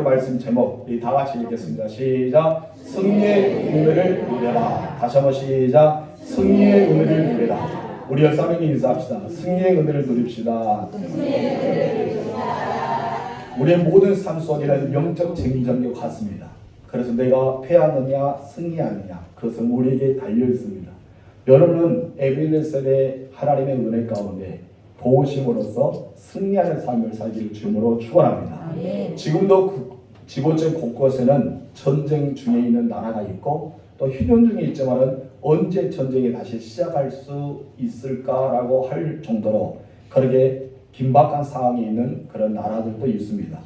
말씀 제목 우리 다 같이 읽겠습니다. 시작. 승리의 은혜를 누려라. 다시 한번 시작. 승리의 은혜를 누려라. 우리 열사명이 인사합시다. 승리의 은혜를 누립시다. 우리의 모든 삶 속에는 영적 쟁점이 같습니다. 그래서 내가 패하느냐 승리하느냐 그것은 우리에게 달려 있습니다. 여러분은 에베네셀의 하나님의 은혜 가운데 도우심으로써 승리하는 삶을 살기를 주님으로 축원합니다. 지금도 지구촌 곳곳에는 전쟁 중에 있는 나라가 있고 또 휴전 중에 있지만은 언제 전쟁이 다시 시작할 수 있을까라고 할 정도로 그렇게 긴박한 상황에 있는 그런 나라들도 있습니다.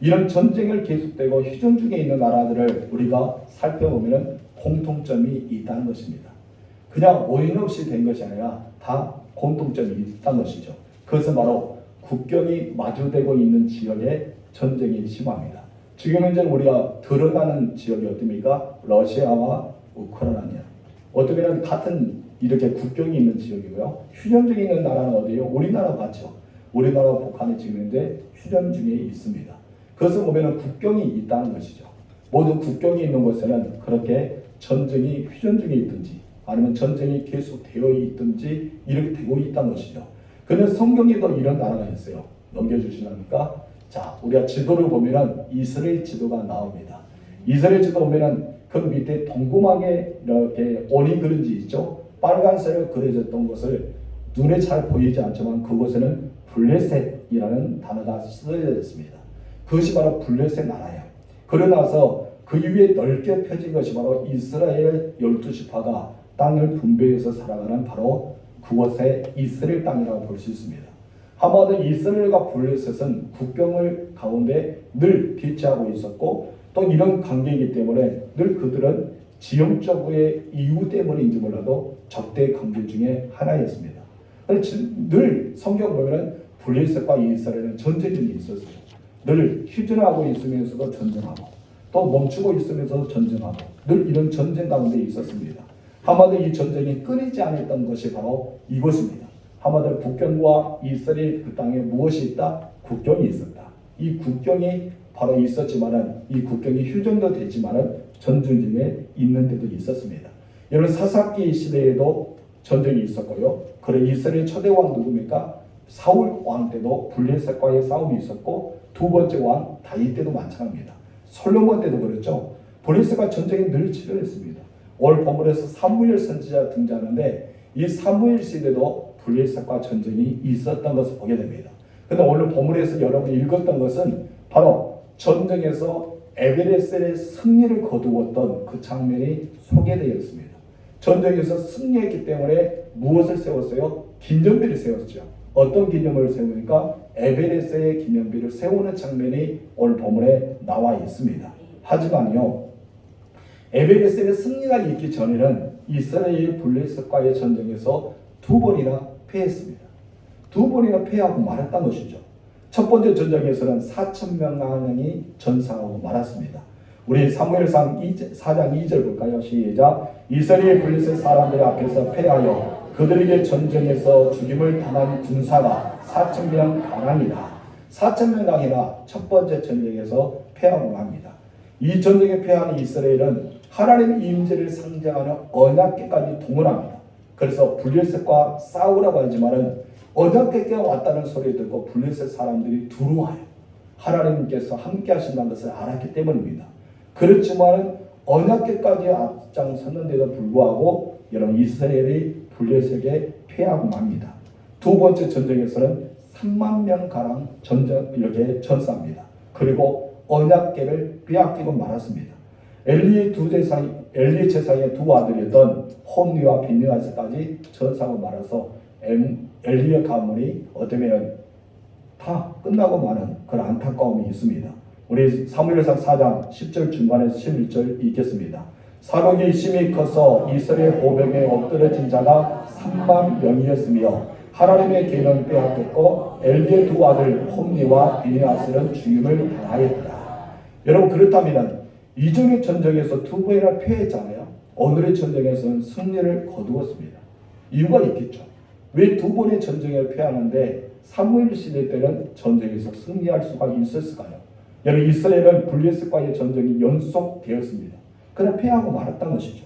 이런 전쟁을 계속되고 휴전 중에 있는 나라들을 우리가 살펴보면 공통점이 있다는 것입니다. 그냥 원인 없이 된 것이 아니라 다 공통점이 있다는 것이죠. 그것은 바로 국경이 마주대고 있는 지역에 전쟁이 심합니다. 지금 현재 우리가 드러나는 지역이 어떻습니까? 러시아와 우크라이나. 어떻게는 같은 이렇게 국경이 있는 지역이고요. 휴전 중에 있는 나라는 어디예요? 우리나라 같죠. 우리나라와 북한이 지금 현재 휴전 중에 있습니다. 그것을 보면 국경이 있다는 것이죠. 모든 국경이 있는 곳에는 그렇게 전쟁이 휴전 중에 있든지 아니면 전쟁이 계속되어 있든지 이렇게 되고 있다는 것이죠. 그런데 성경에도 이런 나라가 있어요. 넘겨주시랍니까? 자, 우리가 지도를 보면은 이스라엘 지도가 나옵니다. 이스라엘 지도 보면은 그 밑에 동그맣게 이렇게 원이 그려져 있죠. 빨간색으로 그려졌던 것을 눈에 잘 보이지 않지만 그곳에는 블레셋이라는 단어가 쓰여져 있습니다. 그것이 바로 블레셋 나라예요. 그러고 나서 그 위에 넓게 펴진 것이 바로 이스라엘 12지파가 땅을 분배해서 살아가는 바로 그곳의 이스라엘 땅이라고 볼 수 있습니다. 한마디로 이스라엘과 블레셋은 국경을 가운데 늘 대치하고 있었고 또 이런 관계이기 때문에 늘 그들은 지형적으로의 이유 때문인지 몰라도 적대 관계 중에 하나였습니다. 늘 성경 보면 블레셋과 이스라엘은 전쟁이 있었어요. 늘 휴전하고 있으면서도 전쟁하고 또 멈추고 있으면서도 전쟁하고 늘 이런 전쟁 가운데 있었습니다. 한마디로 이 전쟁이 끊이지 않았던 것이 바로 이것입니다. 한마디로 국경과 이스라엘 그 땅에 무엇이 있다? 국경이 있었다. 이 국경이 바로 있었지만은 이 국경이 휴전도 됐지만은 전쟁 중에 있는 데도 있었습니다. 여러분 사사기 시대에도 전쟁이 있었고요. 그래 이스라엘 초대 왕 누굽니까? 사울 왕 때도 블레셋과의 싸움이 있었고 두 번째 왕 다윗 때도 마찬가지입니다. 솔로몬 때도 그랬죠. 블레셋과 전쟁이 늘 치열했습니다. 오늘 본문에서 사무엘 선지자가 등장하는데 이 사무엘 시대도 블레셋과 전쟁이 있었던 것을 보게 됩니다. 그런데 오늘 본문에서 여러분이 읽었던 것은 바로 전쟁에서 에베네셀의 승리를 거두었던 그 장면이 소개되어 있습니다. 전쟁에서 승리했기 때문에 무엇을 세웠어요? 기념비를 세웠죠. 어떤 기념을 세우니까 에베네셀의 기념비를 세우는 장면이 오늘 본문에 나와 있습니다. 하지만요, 에베네셀의 승리가 있기 전에는 이스라엘 블레셋과의 전쟁에서 두 번이나 패했습니다. 두 번이나 패하고 말았다는 것이죠. 첫 번째 전쟁에서는 4,000명이 전사하고 말았습니다. 우리 사무엘상 4장 2절 볼까요? 시작. 이스라엘 블레셋 사람들 앞에서 패하여 그들에게 전쟁에서 죽임을 당한 군사가 4,000명 가량이다. 4,000명 가량이나 첫 번째 전쟁에서 패하고 맙니다. 이 전쟁에 패하는 이스라엘은 하나님의 임재를 상징하는 언약궤까지 동원합니다. 그래서 블레셋과 싸우라고 하지만은 언약궤가 왔다는 소리 듣고 블레셋 사람들이 두려워해요. 하나님께서 함께 하신다는 것을 알았기 때문입니다. 그렇지만은 언약궤까지 앞장섰는데도 불구하고 여러분 이스라엘이 블레셋에게 패하고 맙니다. 두 번째 전쟁에서는 3만 명 가량 이렇게 전사합니다. 그리고 언약궤를 빼앗기고 말았습니다. 엘리의 제사의 두 아들이었던 홈리와 비느하스까지 전사하고 말아서 엘리의 가문이 어쩌면 다 끝나고 마는 그런 안타까움이 있습니다. 우리 사무엘상 4장 10절 중간에서 11절 읽겠습니다. 사륙이 심히 커서 이스라엘 보병에 엎드러진 자가 3만 명이었으며 하나님의 계명을 빼앗겼고 엘리의 두 아들 홈리와 비느하스는 죽임을 당하였더라. 여러분 그렇다면 이전의 전쟁에서 두 번이나 패했잖아요. 오늘의 전쟁에서는 승리를 거두었습니다. 이유가 있겠죠. 왜 두 번의 전쟁에 패하는데 사무엘 시대 때는 전쟁에서 승리할 수가 있었을까요? 여러분 이스라엘은 블레셋과의 전쟁이 연속되었습니다. 그러나 패하고 말았던 것이죠.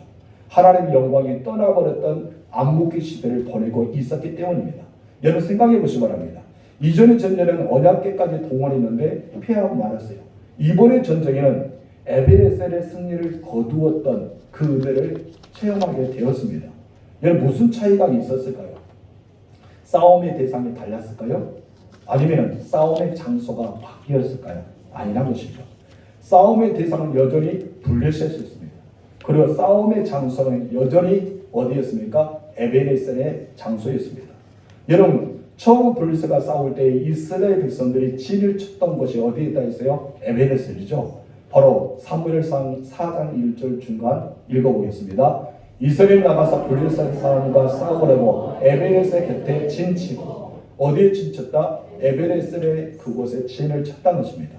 하나님의 영광이 떠나버렸던 암묵의 시대를 보내고 있었기 때문입니다. 여러분 생각해 보시기 바랍니다. 이전의 전쟁은 언약궤까지 동원했는데 패하고 말았어요. 이번의 전쟁에는 에베레셀의 승리를 거두었던 그 은혜를 체험하게 되었습니다. 여러분 무슨 차이가 있었을까요? 싸움의 대상이 달랐을까요? 아니면 싸움의 장소가 바뀌었을까요? 아니란 것이죠. 싸움의 대상은 여전히 블레셋이었습니다. 그리고 싸움의 장소는 여전히 어디였습니까? 에베레셀의 장소였습니다. 여러분 처음 블레셋과 싸울 때 이스라엘 백성들이 진을 쳤던 곳이 어디에 있다 했어요? 에베레셀이죠. 바로 사무엘상 4장 1절 중간 읽어보겠습니다. 이스라엘 나가서 블레셋 사람과 싸우려고 에베레셀 곁에 진치고 어디에 진쳤다? 에베레셀의 그곳에 진을 쳤다는 것입니다.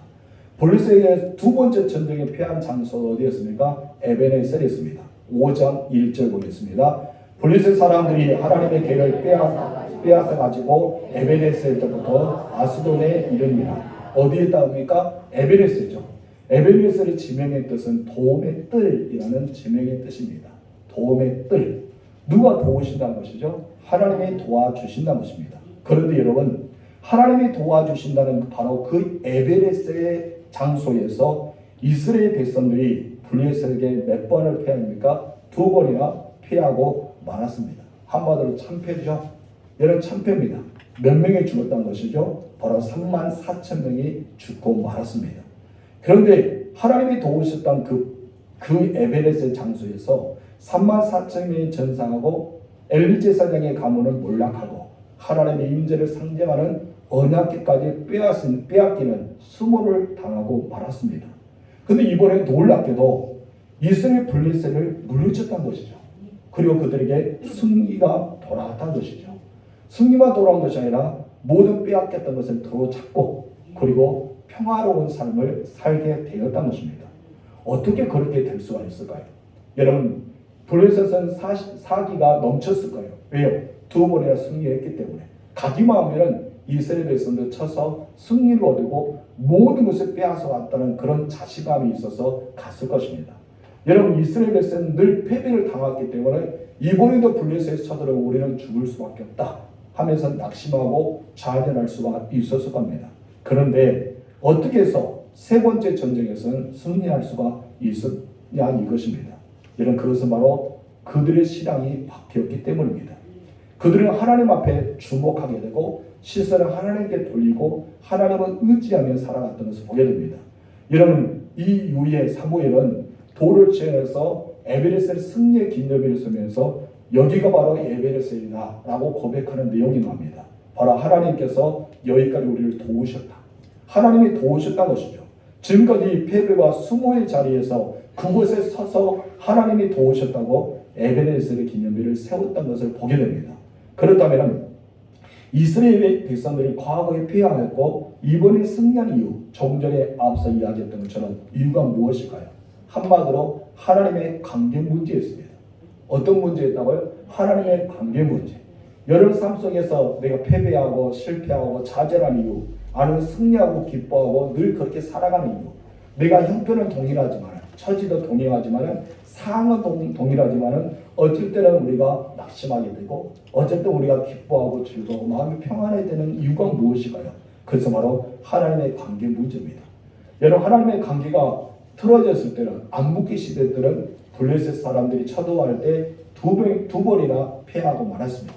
블레셋의 두 번째 전쟁에 패한 장소가 어디였습니까? 에베레셀이었습니다. 5장 1절 보겠습니다. 블레셋 사람들이 하나님의 계를 빼앗아 가지고 에베레셀부터 아스돈에 이르니라. 어디에 있다입니까? 에베레셀이죠. 에베레셀의 지명의 뜻은 도움의 뜰이라는 지명의 뜻입니다. 도움의 뜰. 누가 도우신다는 것이죠? 하나님이 도와주신다는 것입니다. 그런데 여러분 하나님이 도와주신다는 바로 그 에베레셀의 장소에서 이스라엘 백성들이 블레셋에게 몇 번을 패합니까? 2번이나 패하고 말았습니다. 한마디로 참패죠. 여러분 참패입니다. 몇 명이 죽었다는 것이죠? 바로 34,000명이 죽고 말았습니다. 그런데 하나님이 도우셨던 그 에베레셀 장소에서 34,000명이 전사하고 엘리 제사장의 가문을 몰락하고 하나님의 임재를 상징하는 언약궤까지 빼앗기는 수모를 당하고 말았습니다. 그런데 이번에 놀랍게도 이스라엘 블레셋을 물리쳤다는 것이죠. 그리고 그들에게 승리가 돌아왔다는 것이죠. 승리만 돌아온 것이 아니라 모든 빼앗겼던 것을 들어잡고 그리고 평화로운 삶을 살게 되었다는 것입니다. 어떻게 그렇게 될 수가 있을까요? 여러분 블레셋은 사기가 넘쳤을 거예요. 왜요? 2번이나 승리했기 때문에. 가기만 하면 이스라엘 백성들 쳐서 승리를 얻고 모든 것을 빼앗아 왔다는 그런 자신감이 있어서 갔을 것입니다. 여러분 이스라엘 백성은 늘 패배를 당했기 때문에 이번에도 블레셋에 쳐들어오고 우리는 죽을 수밖에 없다 하면서 낙심하고 좌절할 수가 있었을 겁니다. 그런데 어떻게 해서 세 번째 전쟁에서는 승리할 수가 있었냐 이것입니다. 여러분 그것은 바로 그들의 신앙이 바뀌었기 때문입니다. 그들은 하나님 앞에 주목하게 되고 시선을 하나님께 돌리고 하나님을 의지하며 살아갔던 것을 보게 됩니다. 여러분 이 이후에 사무엘은 돌을 지어서 에베레셀 승리의 기념일을 쓰면서 여기가 바로 에베레셀이다 라고 고백하는 내용이 나옵니다. 바로 하나님께서 여기까지 우리를 도우셨다. 하나님이 도우셨다는 것이죠. 지금까지 패배와 수모의 자리에서 그곳에 서서 하나님이 도우셨다고 에베레셀의 기념일을 세웠던 것을 보게 됩니다. 그렇다면 이스라엘 백성들이 과거에 패하였고 이번에 승리한 이유, 조금 전에 앞서 이야기했던 것처럼 이유가 무엇일까요? 한마디로 하나님의 관계 문제였습니다. 어떤 문제였다고요? 하나님의 관계 문제. 여러분 삶 속에서 내가 패배하고 실패하고 좌절한 이유, 아니면 승리하고 기뻐하고 늘 그렇게 살아가는 이유, 내가 형편은 동일하지만 처지도 동일하지만 상황은 동일하지만 어쩔 때는 우리가 낙심하게 되고 어쩔 때 우리가 기뻐하고 즐거워 마음이 평안해야 되는 이유가 무엇일까요? 그래서 바로 하나님의 관계 문제입니다. 여러분 하나님의 관계가 틀어졌을 때는 암묵기 시대 때는 블레셋 사람들이 쳐들어갈 때 두 번이나 패하고 말았습니다.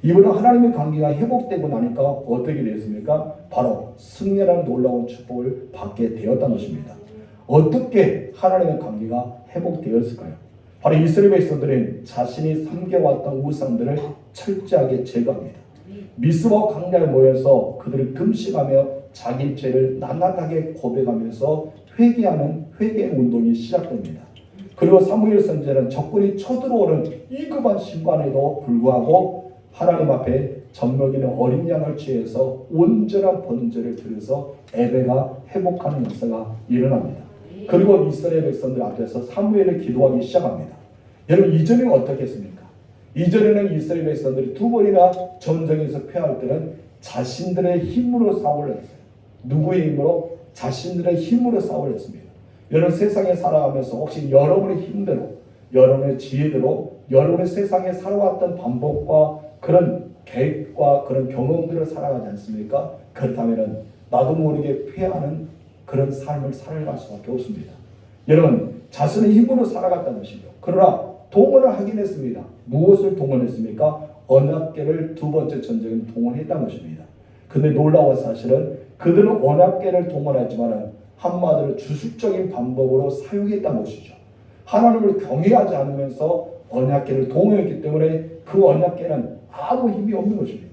이번에 하나님의 관계가 회복되고 나니까 어떻게 되었습니까? 바로 승리라는 놀라운 축복을 받게 되었다는 것입니다. 어떻게 하나님의 관계가 회복되었을까요? 바로 이스라엘 백성들은 자신이 섬겨왔던 우상들을 철저하게 제거합니다. 미스바 광야에 모여서 그들을 금식하며 자기 죄를 낱낱하게 고백하면서 회개하는 회개 운동이 시작됩니다. 그리고 사무엘 선지자는 적군이 쳐들어오는 이급한 심판에도 불구하고 하나님 앞에 젖먹이는 어린 양을 취해서 온전한 번제를 드려서 에베가 회복하는 역사가 일어납니다. 그리고 이스라엘 백성들 앞에서 사무엘을 기도하기 시작합니다. 여러분 이전에는 어떻게 했습니까? 이전에는 이스라엘 백성들이 2번이나 전쟁에서 패할 때는 자신들의 힘으로 싸우려 했어요. 누구의 힘으로? 자신들의 힘으로 싸우려 했습니다. 여러분 세상에 살아가면서 혹시 여러분의 힘대로, 여러분의 지혜대로, 여러분의 세상에 살아왔던 방법과 그런 계획과 그런 경험들을 살아가지 않습니까? 그렇다면 나도 모르게 패하는 그런 삶을 살아갈 수밖에 없습니다. 여러분 자신의 힘으로 살아갔다는 것이죠. 그러나 동원을 하긴 했습니다. 무엇을 동원했습니까? 언약궤를 두 번째 전쟁에 동원했다는 것입니다. 근데 놀라운 사실은 그들은 언약궤를 동원했지만 한마디로 주술적인 방법으로 사용했다는 것이죠. 하나님을 경외하지 않으면서 언약궤를 동원했기 때문에 그 언약궤는 아무 힘이 없는 것입니다.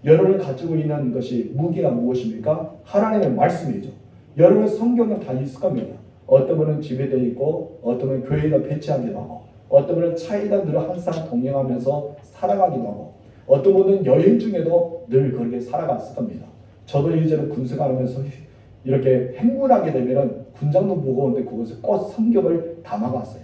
여러분이 가지고 있는 것이 무기가 무엇입니까? 하나님의 말씀이죠. 여러분의 성경은 다 있을 겁니다. 어떤 분은 집에 되어 있고 어떤 분은 교회에다 배치하기도 하고 어떤 분은 차에다 늘 항상 동행하면서 살아가기도 하고 어떤 분은 여행 중에도 늘 그렇게 살아갔을 겁니다. 저도 예전에 군생 가면서 이렇게 행군하게 되면 군장도 무거운데 그것을 꼭 성경을 담아갔어요.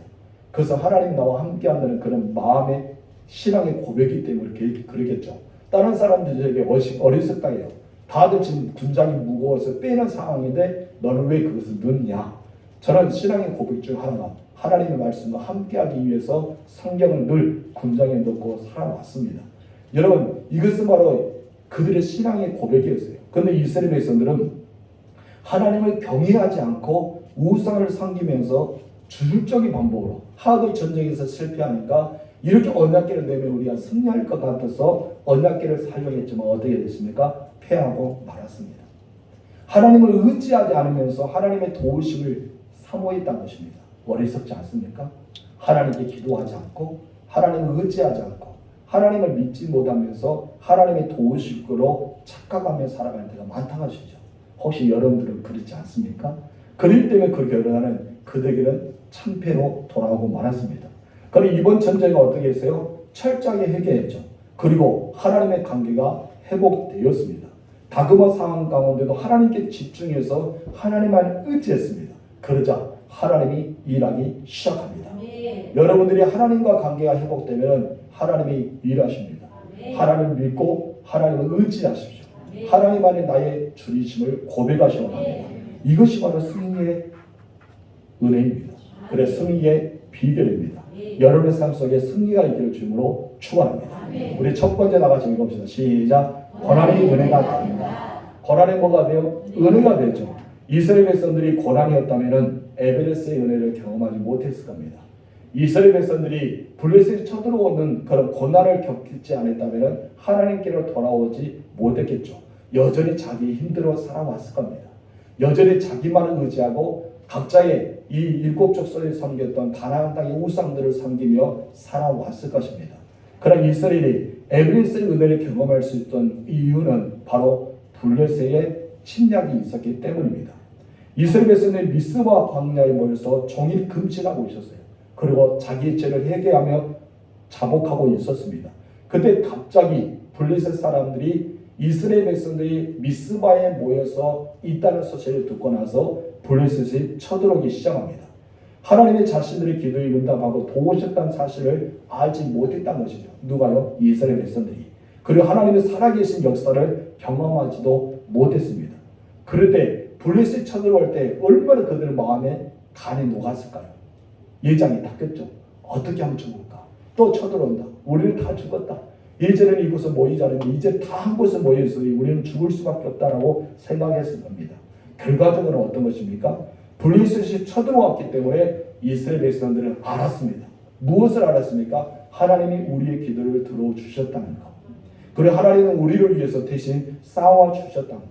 그래서 하나님 나와 함께 한다는 그런 마음의 신앙의 고백이기 때문에 그러겠죠. 다른 사람들에게 어리석다 해요. 다들 지금 군장이 무거워서 빼는 상황인데 너는 왜 그것을 넣냐? 저는 신앙의 고백 중 하나가 하나님의 말씀과 함께하기 위해서 성경을 늘 군장에 넣고 살아왔습니다. 여러분 이것은 바로 그들의 신앙의 고백이었어요. 그런데 이스라엘 백성들은 하나님을 경외하지 않고 우상을 섬기면서 주술적인 방법으로 하도 전쟁에서 실패하니까 이렇게 언약궤를 내면 우리가 승리할 것 같아서 언약궤를 사용했지만 어떻게 됐습니까? 패하고 말았습니다. 하나님을 의지하지 않으면서 하나님의 도우심을 사모했다는 것입니다. 어리석지 않습니까? 하나님께 기도하지 않고 하나님을 의지하지 않고 하나님을 믿지 못하면서 하나님의 도우심으로 착각하며 살아가는 때가 많다는 것이죠. 혹시 여러분들은 그렇지 않습니까? 그렇기 때문에 그 결과는 그들에게는 참패로 돌아오고 말았습니다. 그럼 이번 전쟁은 어떻게 했어요? 철저하게 해결했죠. 그리고 하나님의 관계가 회복되었습니다. 다급한 상황 가운데도 하나님께 집중해서 하나님만 의지했습니다. 그러자 하나님이 일하기 시작합니다. 여러분들이 하나님과 관계가 회복되면 하나님이 일하십니다. 하나님을 믿고 하나님을 의지하십시오. 하나님 안에 나의 주리심을 고백하시기 바랍니다. 이것이 바로 승리의 은혜입니다. 그래 승리의 비결입니다. 여러분의 삶 속에 승리가 있기를 주님으로 축원합니다. 우리 첫 번째 나가서 읽읍시다. 시작. 고난의 은혜가 됩니다. 고난이 뭐가 돼요? 은혜가 되죠. 이스라엘 백성들이 고난이었다면 에베레스의 은혜를 경험하지 못했을 겁니다. 이스라엘 백성들이 블레셋이 쳐들어오는 그런 고난을 겪지 않았다면 하나님께로 돌아오지 못했겠죠. 여전히 자기 힘들어 살아왔을 겁니다. 여전히 자기만을 의지하고 각자의 이 일곱 족속에 섬겼던 가나안 땅의 우상들을 섬기며 살아왔을 것입니다. 그러나 이스라엘이 에베레스의 은혜를 경험할 수 있던 이유는 바로 블레셋의 침략이 있었기 때문입니다. 이스라엘 백성들이 미스바 광야에 모여서 종일 금식하고 있었어요. 그리고 자기의 죄를 회개하며 자복하고 있었습니다. 그때 갑자기 블레셋 사람들이 이스라엘 백성들이 미스바에 모여서 있다는 소식을 듣고 나서 블레셋이 쳐들어오기 시작합니다. 하나님의 자신들의 기도에 응답하고 도우셨다는 사실을 알지 못했다는 것이죠. 누가요? 이스라엘 백성들이. 그리고 하나님의 살아계신 역사를 경험하지도 못했습니다. 그럴 때 블레셋이 쳐들어올 때 얼마나 그들 마음에 간이 녹았을까요? 예장이 닦였죠. 어떻게 하면 죽을까? 또 쳐들어온다. 우리는 다 죽었다. 예전에는 이곳에 모이지 않았는데 이제 다 한 곳에 모여있으니 우리는 죽을 수밖에 없다라고 생각했을 겁니다. 결과적으로 어떤 것입니까? 블레셋이 쳐들어왔기 때문에 이스라엘 백성들은 알았습니다. 무엇을 알았습니까? 하나님이 우리의 기도를 들어주셨다는 것. 그리고 하나님은 우리를 위해서 대신 싸워주셨다는 것.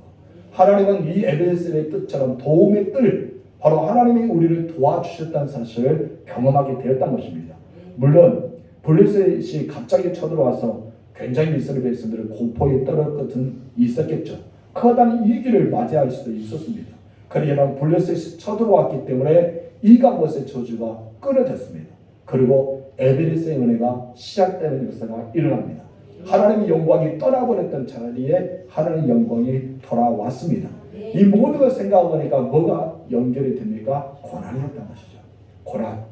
하나님은 이 에베레스의 뜻처럼 도움의 뜰, 바로 하나님이 우리를 도와주셨다는 사실을 경험하게 되었다는 것입니다. 물론 블레셋이 갑자기 쳐들어와서 굉장히 이스라엘 백성들은 공포에 떨을 것은 있었겠죠. 커다란 위기를 맞이할 수도 있었습니다. 그러나 블레셋이 쳐들어왔기 때문에 이간못의 저주가 끊어졌습니다. 그리고 에베레스의 은혜가 시작되는 역사가 일어납니다. 하나님의 영광이 떠나버렸던 자리에 하나님의 영광이 돌아왔습니다. 이 모든 걸 생각해보니까 뭐가 연결이 됩니까? 고난이었다는 것이죠. 고난.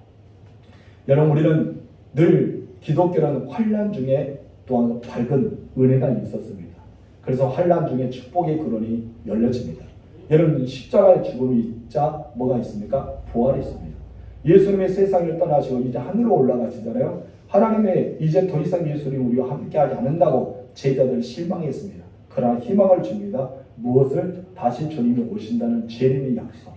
여러분 우리는 늘 기독교는 환난 중에 또한 밝은 은혜가 있었습니다. 그래서 환난 중에 축복의 근원이 열려집니다. 여러분 십자가의 죽음이 있자 뭐가 있습니까? 부활이 있습니다. 예수님의 세상을 떠나시고 이제 하늘로 올라가시잖아요. 하나님의 이제 더 이상 예수님 우리와 함께하지 않는다고 제자들 실망했습니다. 그러나 희망을 줍니다. 무엇을? 다시 주님이 오신다는 재림의 약속.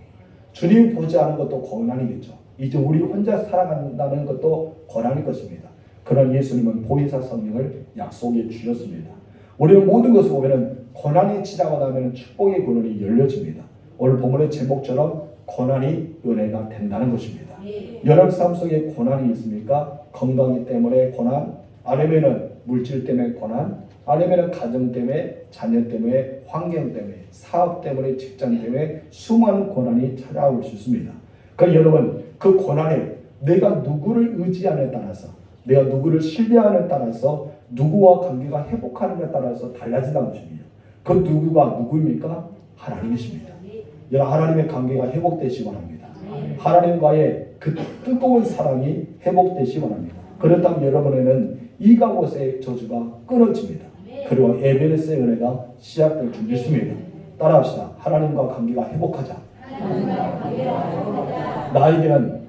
주님이 보지 않은 것도 고난이겠죠. 이제 우리 혼자 살아간다는 것도 고난일 것입니다. 그런 예수님은 보혜사 성령을 약속해 주셨습니다. 우리는 모든 것을 보면 고난이 지나고 나면 축복의 문이 열려집니다. 오늘 본문의 제목처럼 고난이 은혜가 된다는 것입니다. 여러분 삶 속에 고난이 있습니까? 건강 때문에 고난, 아니면은 물질 때문에 고난, 아니면은 가정 때문에, 자녀 때문에, 환경 때문에, 사업 때문에, 직장 때문에 수많은 고난이 찾아올 수 있습니다. 그러니까 여러분 그 고난에 내가 누구를 의지하느냐에 따라서, 내가 누구를 신뢰하느냐에 따라서, 누구와 관계가 회복하느냐에 따라서 달라진다는 것입니다. 그 누구가 누구입니까? 하나님이십니다. 여러분 하나님의 관계가 회복되시기 바랍니다. 하나님과의 그 뜨거운 사랑이 회복되시기 바랍니다. 그렇다면 여러분에는 이가봇의 저주가 끊어집니다. 그리고 에베레스의 은혜가 시작될 줄 믿습니다. 따라합시다. 하나님과 관계가 회복하자. 나에게는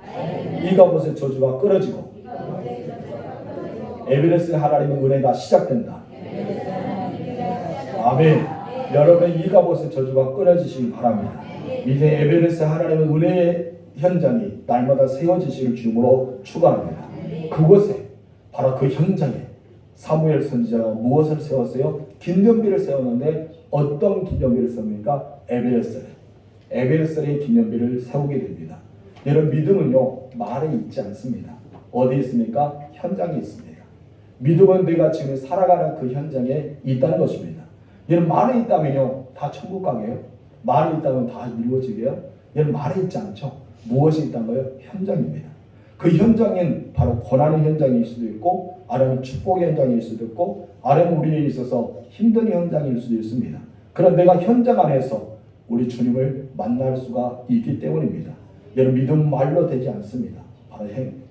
이가봇의 저주가 끊어지고 에베레스의 하나님의 은혜가 시작된다. 아멘. 여러분의 이가봇의 저주가 끊어지시기 바랍니다. 이제 에베레스 하나님의 은혜의 현장이 날마다 세워지시길 주님으로 축원합니다. 그곳에 바로 그 현장에 사무엘 선지자가 무엇을 세웠어요? 기념비를 세웠는데 어떤 기념비를 세웁니까? 에베레스의 기념비를 세우게 됩니다. 여러분 믿음은요 말에 있지 않습니다. 어디에 있습니까? 현장에 있습니다. 믿음은 내가 지금 살아가는 그 현장에 있다는 것입니다. 여러분 말에 있다면요 다 천국 가게요? 말이 있다면 다 이루어지게요? 여러분 말에 있지 않죠? 무엇이 있다는 거예요? 현장입니다. 그 현장엔 바로 고난의 현장일 수도 있고, 아니면 축복의 현장일 수도 있고, 아니면 우리에 있어서 힘든 현장일 수도 있습니다. 그런 내가 현장 안에서 우리 주님을 만날 수가 있기 때문입니다. 여러분 믿음 말로 되지 않습니다. 바로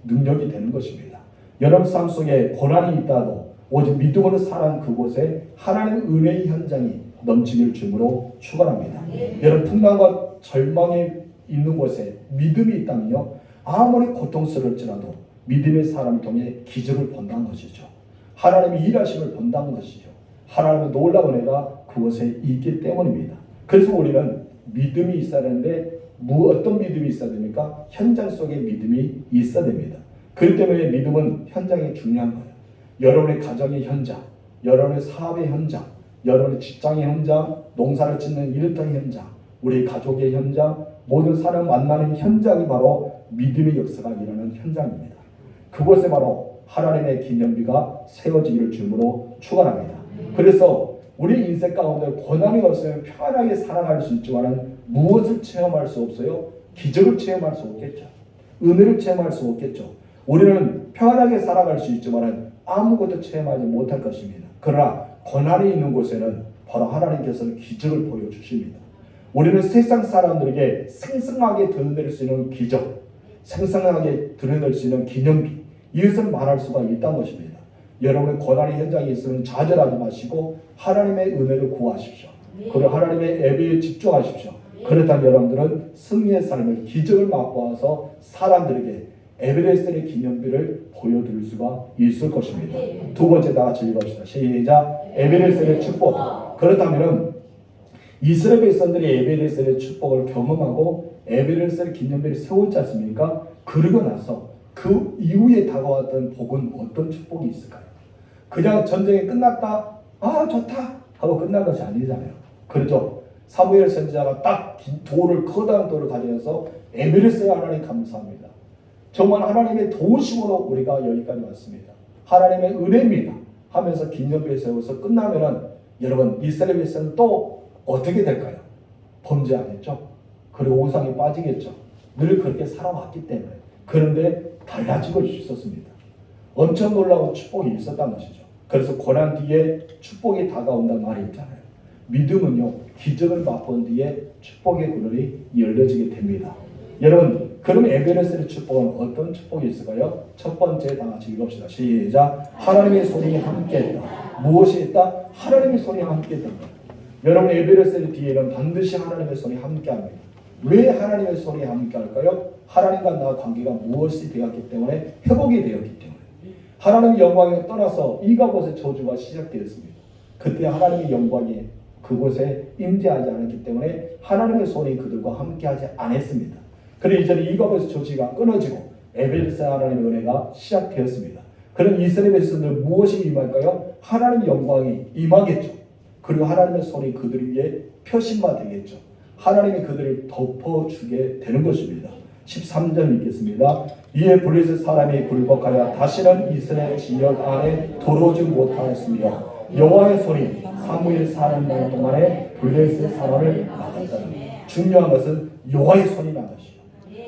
능력이 되는 것입니다. 여러분 삶 속에 고난이 있다도 오직 믿음으로 살아간 그곳에 하나님의 은혜의 현장이 넘치길 주님으로 축원합니다. 여러분 풍랑과 절망이 있는 곳에 믿음이 있다면요 아무리 고통스러울지라도 믿음의 사람을 통해 기적을 본다는 것이죠. 하나님의 일하심을 본다는 것이죠. 하나님의 놀라운 은혜가 그곳에 있기 때문입니다. 그래서 우리는 믿음이 있어야 되는데 어떤 믿음이 있어야 됩니까? 현장 속에 믿음이 있어야 됩니다. 그렇기 때문에 믿음은 현장이 중요한 거예요. 여러분의 가정의 현장, 여러분의 사업의 현장, 여러분의 직장의 현장, 농사를 짓는 일터의 현장, 우리 가족의 현장, 모든 사람 만나는 현장이 바로 믿음의 역사가 일어나는 현장입니다. 그곳에 바로 하나님의 기념비가 세워지기를 주님으로 축원합니다. 그래서 우리 인생 가운데 고난이 없으면 편안하게 살아갈 수 있지만 무엇을 체험할 수 없어요? 기적을 체험할 수 없겠죠. 은혜를 체험할 수 없겠죠. 우리는 편안하게 살아갈 수 있지만 아무것도 체험하지 못할 것입니다. 그러나 고난이 있는 곳에는 바로 하나님께서는 기적을 보여주십니다. 우리는 세상 사람들에게 생생하게 드러낼 수 있는 기적, 생생하게 드러낼 수 있는 기념비, 이것을 말할 수가 있다는 것입니다. 여러분의 고난의 현장에 있으면 좌절하지 마시고 하나님의 은혜를 구하십시오. 그리고 하나님의 예배에 집중하십시오. 그렇다면 여러분들은 승리의 삶을 기적을 맛보아서 사람들에게 에베레스트의 기념비를 보여드릴 수가 있을 것입니다. 두 번째 다 같이 읽읍시다. 시작. 에베레스트의 축복. 그렇다면 이스라엘 백성들이 에베레스트의 축복을 경험하고 에베레스트의 기념비를 세웠지 않습니까? 그러고 나서 그 이후에 다가왔던 복은 어떤 축복이 있을까요? 그냥 전쟁이 끝났다, 아 좋다 하고 끝난 것이 아니잖아요. 그렇죠? 사무엘 선지자가 딱 돌을, 커다란 돌을 가져서 에베레스트에 하나님 감사합니다. 정말 하나님의 도우심으로 우리가 여기까지 왔습니다. 하나님의 은혜입니다 하면서 기념비를 세워서 끝나면은 여러분 이스라엘 백성은 또 어떻게 될까요? 범죄하겠죠. 그리고 우상에 빠지겠죠. 늘 그렇게 살아왔기 때문에. 그런데 달라지고 있었습니다. 엄청 놀라운 축복이 있었다는 것이죠. 그래서 고난 뒤에 축복이 다가온다는 말이 있잖아요. 믿음은요 기적을 맛본 뒤에 축복의 그늘이 열려지게 됩니다. 여러분 그럼 에베레스트의 축복은 어떤 축복이 있을까요? 첫 번째 다 같이 읽읍시다. 시작. 하나님의 손이 함께 했다. 무엇이 있다? 하나님의 손이 함께 했다. 여러분 에베레스의 뒤에는 반드시 하나님의 손이 함께합니다. 왜 하나님의 손이 함께할까요? 하나님과 나와 관계가 무엇이 되었기 때문에 회복이 되었기 때문에 하나님의 영광에 떠나서 이가봇의 저주가 시작되었습니다. 그때 하나님의 영광이 그곳에 임재하지 않았기 때문에 하나님의 손이 그들과 함께하지 않았습니다. 그리고 이제는 이가봇의 저주가 끊어지고 에베레스 하나님의 은혜가 시작되었습니다. 그럼 이스라엘 백성들 무엇이 임할까요? 하나님의 영광이 임하겠죠. 그리고 하나님의 손이 그들 위에 표심화 되겠죠. 하나님이 그들을 덮어주게 되는 것입니다. 13절 읽겠습니다. 이에 블레셋 사람이 굴복하여 다시는 이스라엘 지역 안에 들어오지 못하였으며 여호와의 손이 사무엘 사는 날 동안에 블레셋 사람을 막았다. 중요한 것은 여호와의 손이 나가시오.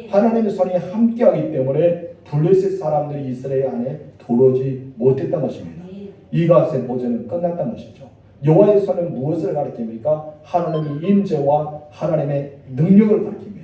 하나님의 손이 함께하기 때문에 블레셋 사람들이 이스라엘 안에 들어오지 못했던 것입니다. 이가세 보전은 끝났던 것이죠. 여호와의 손은 무엇을 가리킵니까? 하나님의 임재와 하나님의 능력을 가리킵니다.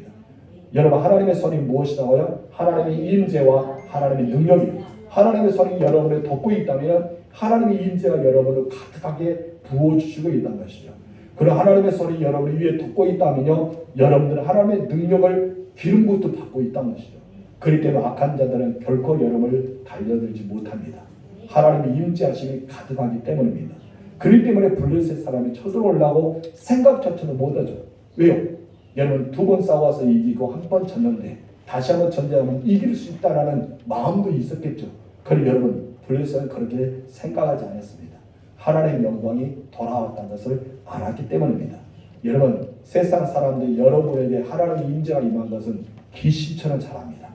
여러분 하나님의 손이 무엇이라고요? 하나님의 임재와 하나님의 능력입니다. 하나님의 손이 여러분을 돕고 있다면 하나님의 임재가 여러분을 가득하게 부어주시고 있다는 것이죠. 그리고 하나님의 손이 여러분을 위해 돕고 있다면요, 여러분들은 하나님의 능력을 기름부터 받고 있다는 것이죠. 그렇기 때문에 악한 자들은 결코 여러분을 달려들지 못합니다. 하나님의 임재하심이 가득하기 때문입니다. 그렇기 때문에 블레셋 사람이 쳐들어오려고 생각조차도 못하죠. 왜요? 여러분 두 번 싸워서 이기고 한 번 졌는데 다시 한번 전쟁하면 이길 수 있다라는 마음도 있었겠죠. 그런데 여러분 블레셋은 그렇게 생각하지 않았습니다. 하나님의 영광이 돌아왔다는 것을 알았기 때문입니다. 여러분 세상 사람들이 여러분에게 하나님의 임재가 임한 것은 귀신처럼 잘합니다.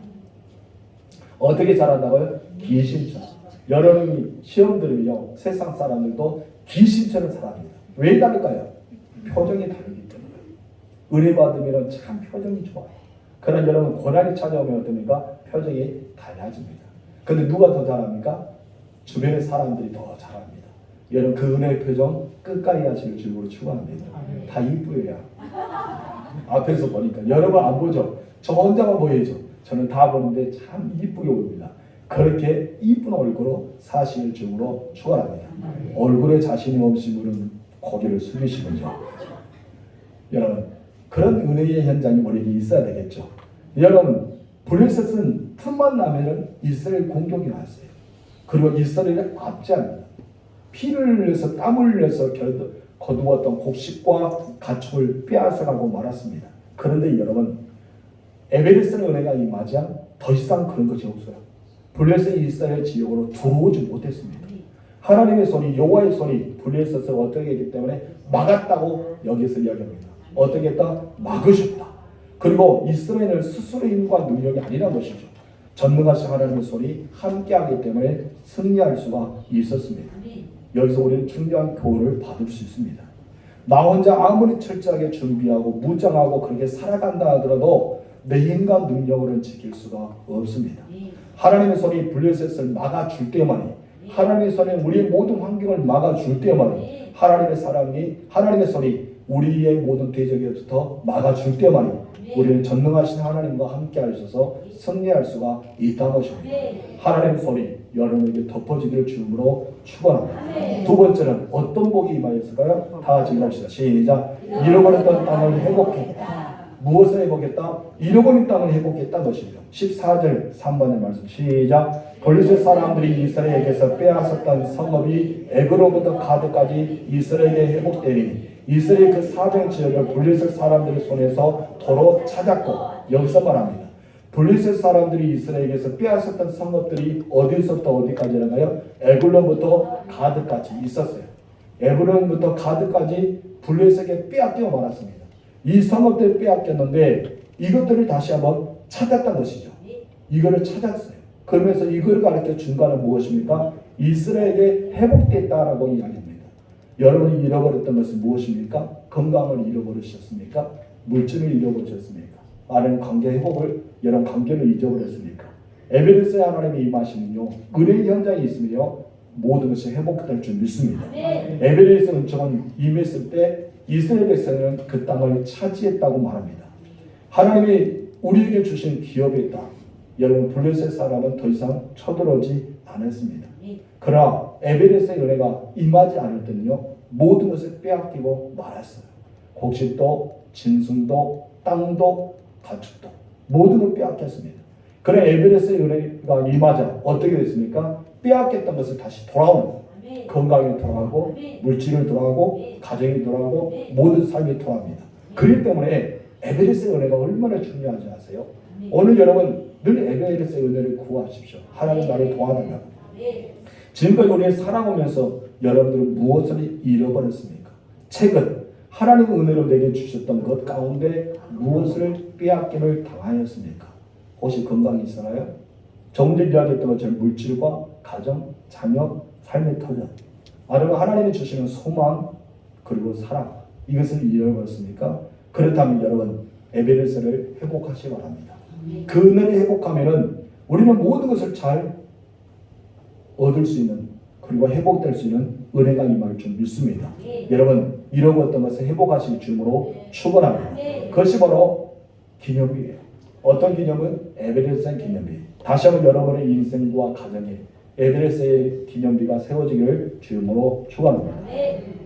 어떻게 잘한다고요? 귀신처럼. 여러분이 시험 들으면요 세상 사람들도 귀신처럼 잘합니다. 왜 다를까요? 표정이 다르기 때문에. 은혜 받으면 참 표정이 좋아요. 그러나 여러분 고난이 찾아오면 어떻습니까? 표정이 달라집니다. 근데 누가 더 잘합니까? 주변의 사람들이 더 잘합니다. 여러분 그 은혜의 표정 끝까지 하시길 주님으로 축원합니다. 다 이쁘여요. 앞에서 보니까 여러분 안 보죠? 저 혼자만 보이죠? 저는 다 보는데 참 이쁘게 보입니다. 그렇게 이쁜 얼굴로 사실 주님으로 축원합니다. 얼굴에 자신이 없으신 분은 고개를 숙이시군요. 여러분 그런 은혜의 현장이 우리에게 있어야 되겠죠. 여러분 블레셋은 틈만 나면은 이스라엘 공격이 왔어요. 그리고 이스라엘을 압제합니다. 피를 흘려서 땀을 흘려서 거두었던 곡식과 가축을 빼앗아가고 말았습니다. 그런데 여러분 에베레스의 은혜가 임하자 더 이상 그런 것이 없어요. 블레셋이 이스라엘 지역으로 들어오지 못했습니다. 하나님의 손이 여호와의 손이 블레셋을 어떻게 했기 때문에 막았다고 여기서 이야기합니다. 어떻게 했다? 막으셨다. 그리고 이스라엘은 스스로의 힘과 능력이 아니란 것이죠. 전능하신 하나님의 손이 함께하기 때문에 승리할 수가 있었습니다. 여기서 우리는 중요한 교훈을 받을 수 있습니다. 나 혼자 아무리 철저하게 준비하고 무장하고 그렇게 살아간다 하더라도 내 힘과 능력으로는 지킬 수가 없습니다. 하나님의 손이 블레셋을 막아줄 때만이, 하나님의 손이 우리의 모든 환경을 막아줄 때만이, 하나님의 손이 우리의 모든 대적에부터 막아줄 때만이 우리는 전능하신 하나님과 함께 하셔서 승리할 수가 있다는 것입니다. 하나님의 손이 여러분에게 덮어지기를 주님으로 축원합니다. 두 번째는 어떤 복이 임하였을까요? 다 같이 읽읍시다. 시작. 잃어버렸던 땅을 회복했다. 무엇을 회복했다? 잃어버린 땅을 회복했다는 것이죠. 14절 3번의 말씀 시작. 블레셋 사람들이 이스라엘에게서 빼앗았던 성읍이 에그로부터 가드까지 이스라엘에게 회복되니 이스라엘 그 사방 지역을 블레셋 사람들의 손에서 도로 찾았고, 여기서 말합니다. 블레셋 사람들이 이스라엘에게서 빼앗았던 성읍들이 어디서부터 어디까지라나요? 에글론부터 가드까지 있었어요. 에글론부터 가드까지 블레셋에게 빼앗겨 말았습니다. 이 성읍들을 빼앗겼는데 이것들을 다시 한번 찾았다는 것이죠. 이거를 찾았어요. 그러면서 이거를 가르쳐 준 거는 무엇입니까? 이스라엘에게 회복됐다라고 이야기합니다. 여러분이 잃어버렸던 것은 무엇입니까? 건강을 잃어버리셨습니까? 물질을 잃어버리셨습니까? 아니면 관계 회복을, 여러분 관계를 잊어버렸습니까? 에베레스의 하나님의 임하심은요, 은혜의 현장이 있으면요, 모든 것이 회복될 줄 믿습니다. 에베레스의 은총은 임했을 때 이스라엘 백성은 그 땅을 차지했다고 말합니다. 하나님이 우리에게 주신 기업의 땅, 여러분 블레셋 사람은 더 이상 쳐들어오지 않았습니다. 그러나 에베레스의 은혜가 임하지 않을 때는요, 모든 것을 빼앗기고 말았어요. 곡식도, 짐승도, 땅도, 가축도 모든 걸 빼앗겼습니다. 그래 에베레스의 은혜가 임하자 어떻게 됐습니까? 빼앗겼던 것을 다시 돌아오는 건강이 돌아가고 물질을 돌아가고 가정이 돌아가고 모든 삶이 돌아갑니다. 그렇기 때문에 에베레스의 은혜가 얼마나 중요한지 아세요? 오늘 여러분 늘 에베레스의 은혜를 구하십시오. 하나님 나를 도와달라고. 지금까지 우리가 살아오면서 여러분들은 무엇을 잃어버렸습니까? 최근 하나님의 은혜로 내게 주셨던 것 가운데 무엇을 빼앗김을 당하였습니까? 혹시 건강이 있었나요? 조금 전에 이야기했던 것처럼 물질과 가정, 자녀, 삶의 터전, 아니면 하나님이 주시는 소망 그리고 사랑 이것을 잃어버렸습니까? 그렇다면 여러분 에베레스를 회복하시기 바랍니다. 그 은혜를 회복하면은 우리는 모든 것을 잘 얻을 수 있는 그리고 회복될 수 있는 은혜가 임할 줄 믿습니다. 여러분 잃어버렸던 것을 회복하실 주님으로 축원합니다. 그것이 바로 기념비예요. 어떤 기념은 에베레스의 기념비. 다시 한번 여러분의 인생과 가정에 에베레스의 기념비가 세워지기를 주님으로 축원합니다.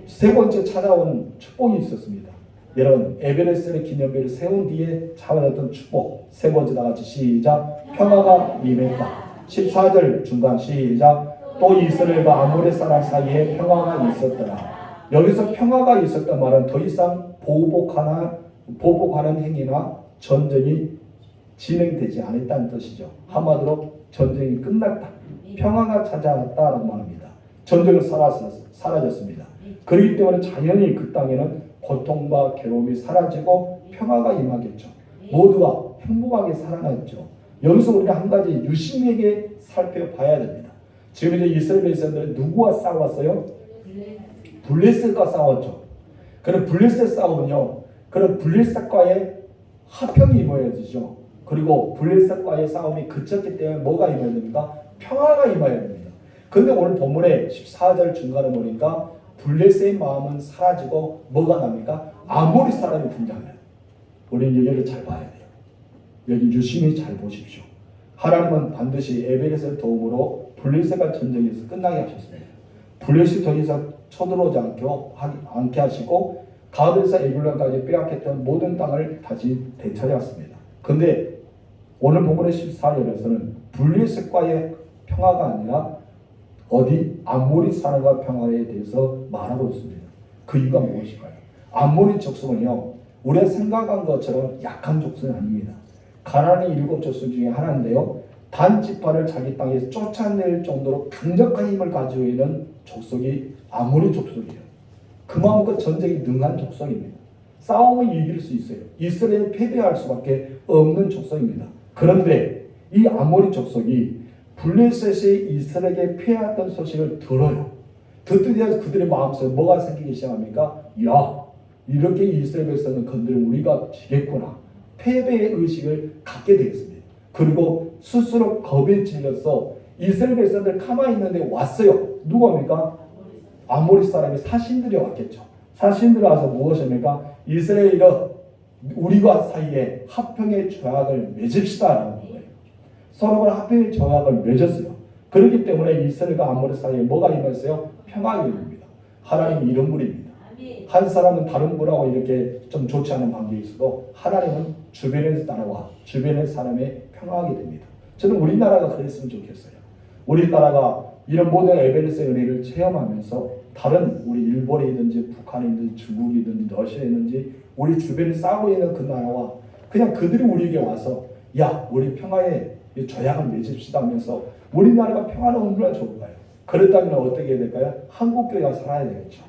세 번째 찾아온 축복이 있었습니다. 여러분 에베레스의 기념비를 세운 뒤에 찾아왔던 축복 세 번째 다 같이 시작. 평화가 임했다. 14절 중간 시작. 또 이스라엘과 아모레 사람 사이에 평화가 있었더라. 여기서 평화가 있었단 말은 더 이상 보복하는 행위나 전쟁이 진행되지 않았다는 뜻이죠. 한마디로 전쟁이 끝났다. 평화가 찾아왔다라고 말합니다. 전쟁은 사라졌습니다. 그렇기 때문에 자연히 그 땅에는 고통과 괴로움이 사라지고 평화가 임하겠죠. 모두가 행복하게 살아났죠. 여기서 우리가 한 가지 유심하게 살펴봐야 됩니다. 지금 이제 이스라엘 백성들은 누구와 싸웠어요? 블레셋과 싸웠죠. 그럼 블레셋 싸움은요. 그럼 블레셋과의 화평이 임해야지죠. 그리고 블레셋과의 싸움이 그쳤기 때문에 뭐가 임해야 됩니까? 평화가 임해야 됩니다. 그런데 오늘 본문에 14절 중간에 보니까 블레셋의 마음은 사라지고 뭐가 납니까? 아모리 사람이 등장해요. 우리는 여기를 잘 봐야 돼요. 여기 유심히 잘 보십시오. 하나님은 반드시 에베레스의 도움으로 블레셋과 전쟁에서 끝나게 하셨습니다. 블레셋이 더 이상 쳐들어오지 않게 하시고 가드에서 에굴론까지 빼앗겼던 모든 땅을 다시 되찾았습니다. 그런데 오늘 본문의 14절에서는 블레셋과의 평화가 아니라 어디 암모리 사람과 평화에 대해서 말하고 있습니다. 그 이유가 무엇일까요? 암모리 족속은요 우리가 생각한 것처럼 약한 족속이 아닙니다. 가나안의 7 족속 중에 하나인데요. 단 지파를 자기 땅에서 쫓아낼 정도로 강력한 힘을 가지고 있는 족속이 아모리 족속이에요. 그만큼 전쟁에 능한 족속입니다. 싸움을 이길 수 있어요. 이스라엘이 패배할 수밖에 없는 족속입니다. 그런데 이 아모리 족속이 블레셋이 이스라엘에게 패했던 소식을 들어요. 듣더니 그들의 마음속에 뭐가 생기기 시작합니까? 야, 이렇게 이스라엘 백성은 건드리면 우리가 지겠구나. 패배의 의식을 갖게 되었습니다. 그리고 스스로 겁에 질려서 이스라엘 백성들 가만히 있는데 왔어요. 누구입니까? 아모리 사람이 사신들이 왔겠죠. 사신들이 와서 무엇입니까? 이스라엘은 우리와 사이에 합평의 조약을 맺읍시다라는 거예요. 서로가 합평의 조약을 맺었어요. 그렇기 때문에 이스라엘과 아모리 사이에 뭐가 임했어요? 평화가 임합니다. 하나님이 이런 분입니다. 한 사람은 다른 분하고 이렇게 좀 좋지 않은 관계에 있어도 하나님은 주변의 나라와 주변의 사람의 평화하게 됩니다. 저는 우리나라가 그랬으면 좋겠어요. 우리나라가 이런 모든 에베레스의 은혜를 체험하면서 다른 우리 일본이든지 북한이든지 중국이든지 러시아이든지 우리 주변에 싸우고 있는 그 나라와 그냥 그들이 우리에게 와서 야 우리 평화의 조약을 맺읍시다 하면서 우리나라가 평화는 얼마나 좋을까요? 그렇다면 어떻게 해야 될까요? 한국교회가 살아야 되겠죠.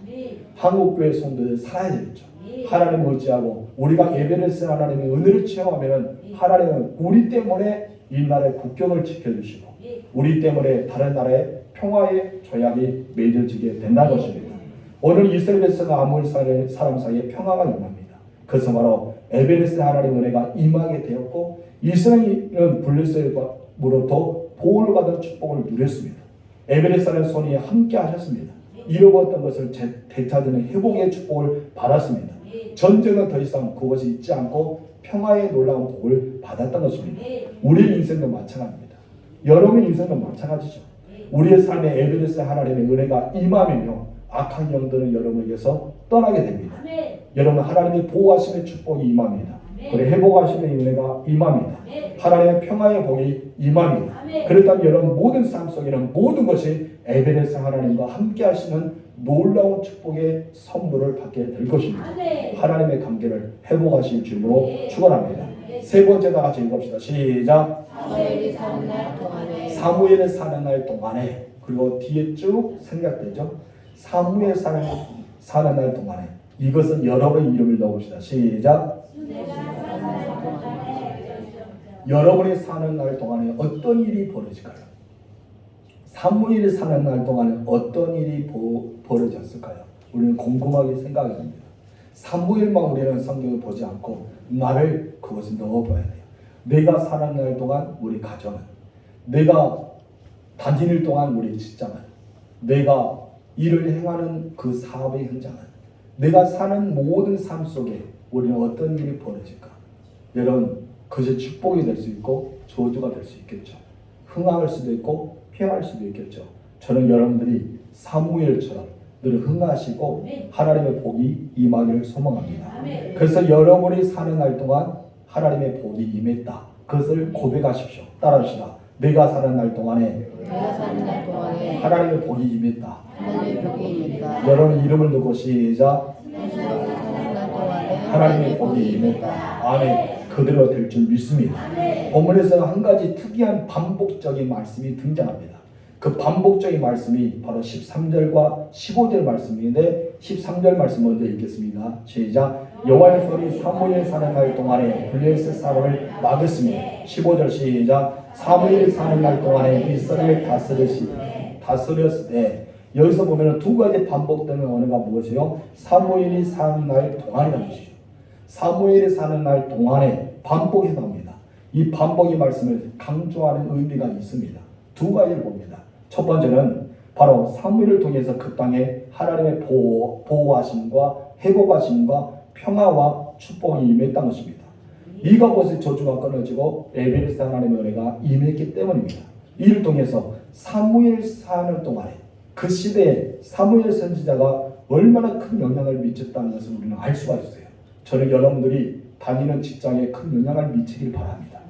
한국교회 성도들 살아야 되겠죠. 하나님을 의지하고 우리가 에베레스 하나님의 은혜를 체험하면 하나님은 우리 때문에 이 나라의 국경을 지켜주시고 우리 때문에 다른 나라의 평화의 조약이 맺어지게 된다는 것입니다. 오늘 이스라엘 백성과 아모리 사람 사이에 평화가 임합니다. 그래서 바로 에베레스 하나님의 은혜가 임하게 되었고 이스라엘은 블레셋으로부터 보호를 받은 축복을 누렸습니다. 에베레스라는 손이 함께 하셨습니다. 잃어버렸던 것을 되찾는 회복의 축복을 받았습니다. 전쟁은 더 이상 그것이 있지 않고 평화의 놀라운 복을 받았던 것입니다. 우리의 인생도 마찬가지입니다. 여러분의 인생도 마찬가지죠. 우리의 삶에 에베레스 하나님의 은혜가 임하면요 악한 영들은 여러분에게서 떠나게 됩니다. 아멘. 여러분 하나님의 보호하심의 축복이 임합니다. 아멘. 그리고 회복하심의 은혜가 임합니다. 아멘. 하나님의 평화의 복이 임합니다. 아멘. 그렇다면 여러분 모든 삶 속에는 모든 것이 에베레스 하나님과 함께 하시는 놀라운 축복의 선물을 받게 될 것입니다. 아멘. 하나님의 관계를 회복하실 주로 네. 축원합니다. 세 번째 다 같이 읽읍시다. 시작. 사무엘이 사는 날 동안에 사무엘의 사는 날 동안에, 그리고 뒤에 쭉 생략되죠. 사무엘 사는 날 동안에, 이것은 여러분의 이름을 넣읍시다. 시작. 여러분이 사는 날 동안에 어떤 일이 벌어질까요? 사무엘이 사는 날 동안에 어떤 일이 벌어졌을까요? 우리는 궁금하게 생각이 듭니다. 사무엘만 우리는 성경을 보지 않고 나를 그것을 넣어봐야 돼요. 내가 사는 날 동안 우리 가정은, 내가 다니는 동안 우리 직장은, 내가 일을 행하는 그 사업의 현장은, 내가 사는 모든 삶 속에 우리는 어떤 일이 벌어질까? 여러분, 그것이 축복이 될 수 있고 저주가 될 수 있겠죠. 흥할 수도 있고 피할 수도 있겠죠. 저는 여러분들이 사무엘처럼 늘 흥하시고 하나님의 복이 임하기를 소망합니다. 아멘. 그래서 여러분이 사는 날 동안 하나님의 복이 임했다. 그것을 고백하십시오. 따라합시다. 내가 사는 날 동안에 내가 사는 날 동안에 하나님의 복이 임했다. 하나님의 복이 임했다. 여러분 이름을 넣고 시작. 내가 사는 날 동안에 하나님의 복이 임했다. 아멘. 그대로 될 줄 믿습니다. 본문에서는 한 가지 특이한 반복적인 말씀이 등장합니다. 그 반복적인 말씀이 바로 13절과 15절 말씀인데 13절 말씀 먼저 읽겠습니다. 시작. 여호와의 손이 사무엘 사는 날 동안에 블레셋 사람을 막았으며 15절 시작. 사무엘이 사는 날 동안에 이스라엘 다스렸으되 여기서 보면 두 가지 반복되는 언어가 무엇이요? 사무엘이 사는 날 동안이라는 것이죠. 사무엘이 사는 날 동안에 반복이 나옵니다. 이 반복의 말씀을 강조하는 의미가 있습니다. 두 가지를 봅니다. 첫 번째는 바로 사무엘을 통해서 그 땅에 하나님의 보호하심과 회복하심과 평화와 축복이 임했다는 것입니다. 이가 벗이 저주가 끊어지고 에베레스 하나님의 은혜가 임했기 때문입니다. 이를 통해서 사무엘 사는 동안에 그 시대에 사무엘 선지자가 얼마나 큰 영향을 미쳤다는 것을 우리는 알 수가 있어요. 저는 여러분들이 다니는 직장에 큰 영향을 미치길 바랍니다.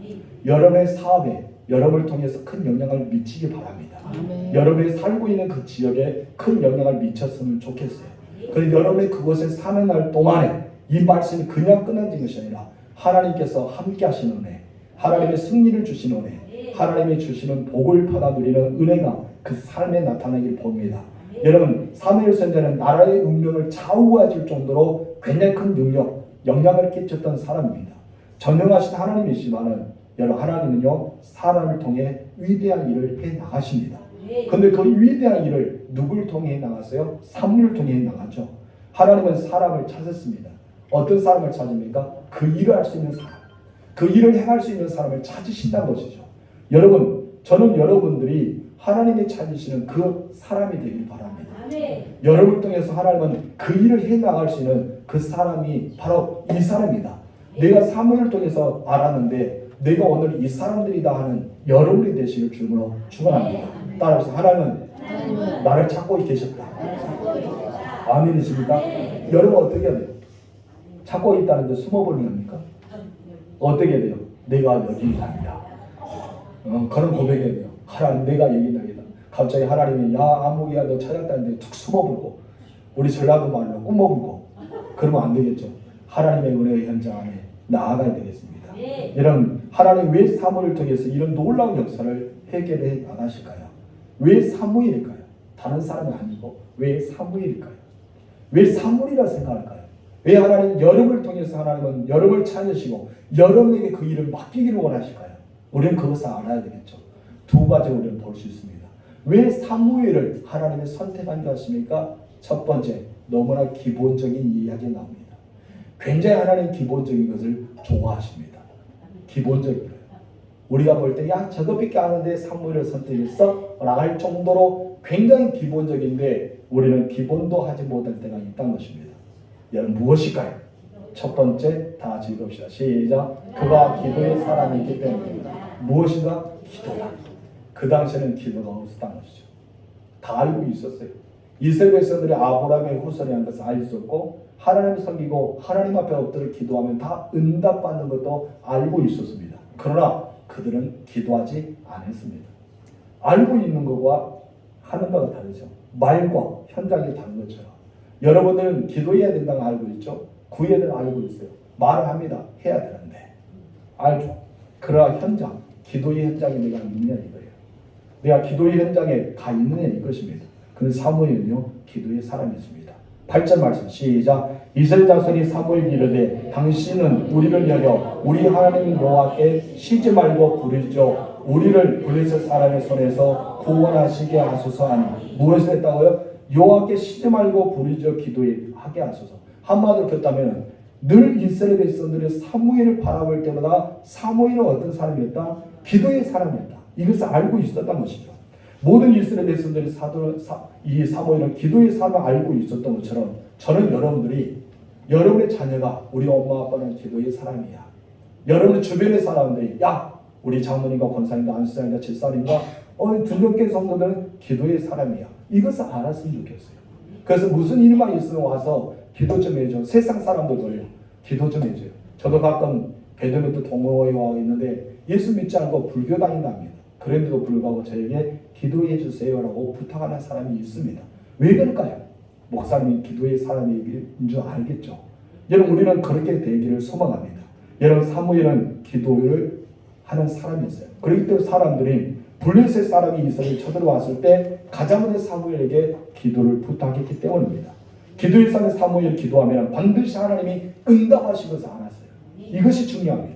여러분의 사업에 여러분을 통해서 큰 영향을 미치길 바랍니다. 아멘. 여러분이 살고 있는 그 지역에 큰 영향을 미쳤으면 좋겠어요. 그래서 여러분이 그곳에 사는 날 동안에 이 말씀이 그냥 끊어진 것이 아니라 하나님께서 함께 하시는 은혜, 하나님의 승리를 주시는 은혜, 하나님이 주시는 복을 받아 누리는 은혜가 그 삶에 나타나길 봅니다. 여러분, 사무엘 선지자는 나라의 운명을 좌우하실 정도로 굉장히 큰 능력, 영향을 끼쳤던 사람입니다. 전능하신 하나님이시지만은 여러분, 하나님은요 사람을 통해 위대한 일을 해 나가십니다. 그런데 그 위대한 일을 누굴 통해 해 나갔어요? 사무엘을 통해 해 나갔죠. 하나님은 사람을 찾았습니다. 어떤 사람을 찾습니까? 그 일을 할 수 있는 사람, 그 일을 행할 수 있는 사람을 찾으신다는 것이죠. 여러분, 저는 여러분들이 하나님이 찾으시는 그 사람이 되길 바랍니다. 아멘. 여러분을 통해서 하나님은 그 일을 해 나갈 수 있는 그 사람이 바로 이 사람이다. 내가 사무엘을 통해서 알았는데 내가 오늘 이 사람들이다 하는 여러분이 되시길 주님으로 축원합니다. 따라서 하나님은 나를 찾고 계셨다. 아멘이십니까? 여러분 어떻게 해야 돼요? 찾고 있다는데 숨어버리는 겁니까? 어떻게 돼요? 내가 여기 있답니다. 그런 고백해야 돼요. 하나님 내가 여기 있답니다. 갑자기 하나님이 야 아무개야 너 찾았다는데 툭 숨어버리고 우리 전라도 말로 꿈어버리고 그러면 안 되겠죠. 하나님의 은혜의 현장 안에 나아가야 되겠습니다. 여러분, 하나님 왜 사무엘을 통해서 이런 놀라운 역사를 해결해 나가실까요? 왜 사무엘일까요? 다른 사람이 아니고 왜 사무엘일까요? 왜 사무엘이라 생각할까요? 왜 하나님 여러분을 통해서 하나님은 여러분을 찾으시고 여러분에게 그 일을 맡기기를 원하실까요? 우리는 그것을 알아야 되겠죠. 두 가지 우리는 볼 수 있습니다. 왜 사무엘을 하나님이 선택한 줄 아십니까? 첫 번째, 너무나 기본적인 이야기 나옵니다. 굉장히 하나님 기본적인 것을 좋아하십니다. 기본적인 거예요. 우리가 볼 때 야 저것밖에 아는데 사무엘을 선택했어? 라고 할 정도로 굉장히 기본적인데 우리는 기본도 하지 못할 때가 있다는 것입니다. 여러분 무엇일까요? 첫 번째 다 같이 읽읍시다. 시작. 그가 기도의 사람이 있기 때문입니다. 무엇인가? 기도다. 그 당시에는 기도가 없었다는 것이죠. 다 알고 있었어요. 이스라엘 백성들이 아브라함의 후손이라는 것을 알 수 있고 하나님을 섬기고 하나님 앞에 엎드려 기도하면 다 응답받는 것도 알고 있었습니다. 그러나 그들은 기도하지 않았습니다. 알고 있는 것과 하는 거가 다르죠. 말과 현장이 다른 것처럼 여러분들은 기도해야 된다는 걸 알고 있죠. 구애를 알고 있어요. 말을 합니다. 해야 되는데 알죠. 그러나 현장, 기도의 현장에 내가 있느냐 이거예요. 내가 기도의 현장에 가 있느냐 이것입니다. 그런데 사무엘은요 기도의 사람이었습니다. 8절 말씀 시작. 이스라엘 자손이 사무엘에게 이르되 당신은 우리를 여겨 우리 하나님 여호와께 쉬지 말고 부르짖어 우리를 블레셋 사람의 손에서 구원하시게 하소서 하니 무엇을 했다고요? 여호와께 쉬지 말고 부르짖어 기도하게 하소서. 한마디로 그렇다면 늘 이스라엘 백성들이 사무엘을 바라볼 때마다 사무엘은 어떤 사람이었다? 기도의 사람이었다. 이것을 알고 있었던 것이죠. 모든 이스라엘 백성들이 이 사무엘은 기도의 사람을 알고 있었던 것처럼 저는 여러분의 자녀가 우리 엄마 아빠는 기도의 사람이야. 여러분의 주변의 사람들이 야 우리 장모님과 권사님과 안수사님과 집사님과 등록계 성도들은 기도의 사람이야. 이것을 알았으면 좋겠어요. 그래서 무슨 일만 있으면 와서 기도 좀 해줘. 세상 사람들도요. 기도 좀 해줘요. 저도 가끔 배드민턴 동호회에 와 있는데 예수 믿지 않고 불교 다닌답니다. 그런데도 불구하고 저에게 기도해 주세요라고 부탁하는 사람이 있습니다. 왜 그럴까요? 목사님이 기도의 사람인 줄 알겠죠. 여러분 우리는 그렇게 되기를 소망합니다. 여러분 사무엘은 기도를 하는 사람이었어요. 그렇기 때문에 사람들이 블레셋 사람이 이스라엘에 쳐들어왔을 때 가장 먼저 사무엘에게 기도를 부탁했기 때문입니다. 기도의 사람이 사무엘을 기도하면 반드시 하나님이 응답하신 것을 알았어요. 이것이 중요합니다.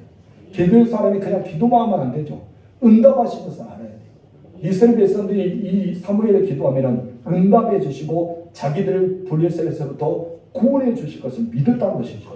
기도의 사람이 그냥 기도만 하면 안 되죠. 응답하신 것을 알아야 돼요. 이스라엘 백성들이 이 사무엘을 기도하면 응답해 주시고 자기들을 블레셋에서부터 구원해 주실 것을 믿었다는 것이죠.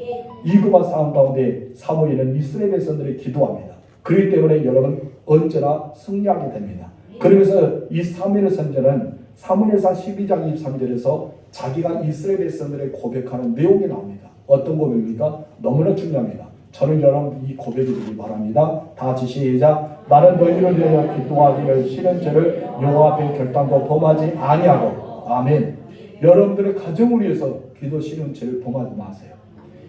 이그와 싸움 가운데 사무엘은 이스라엘 백성들이 기도합니다. 그렇기 때문에 여러분 언제나 승리하게 됩니다. 그러면서 이 사무엘 선지자는 사무엘상 12장 23절에서 자기가 이스라엘 백성들의 고백하는 내용이 나옵니다. 어떤 고백입니까? 너무나 중요합니다. 저는 여러분 이 고백이 되길 바랍니다. 다 같이 시작. 나는 너희를 위하여 기도하기를 싫은 죄를 여호와 앞에 결단코 범하지 아니하고. 아멘. 여러분들의 가정을 위해서 기도 싫은 죄를 범하지 마세요.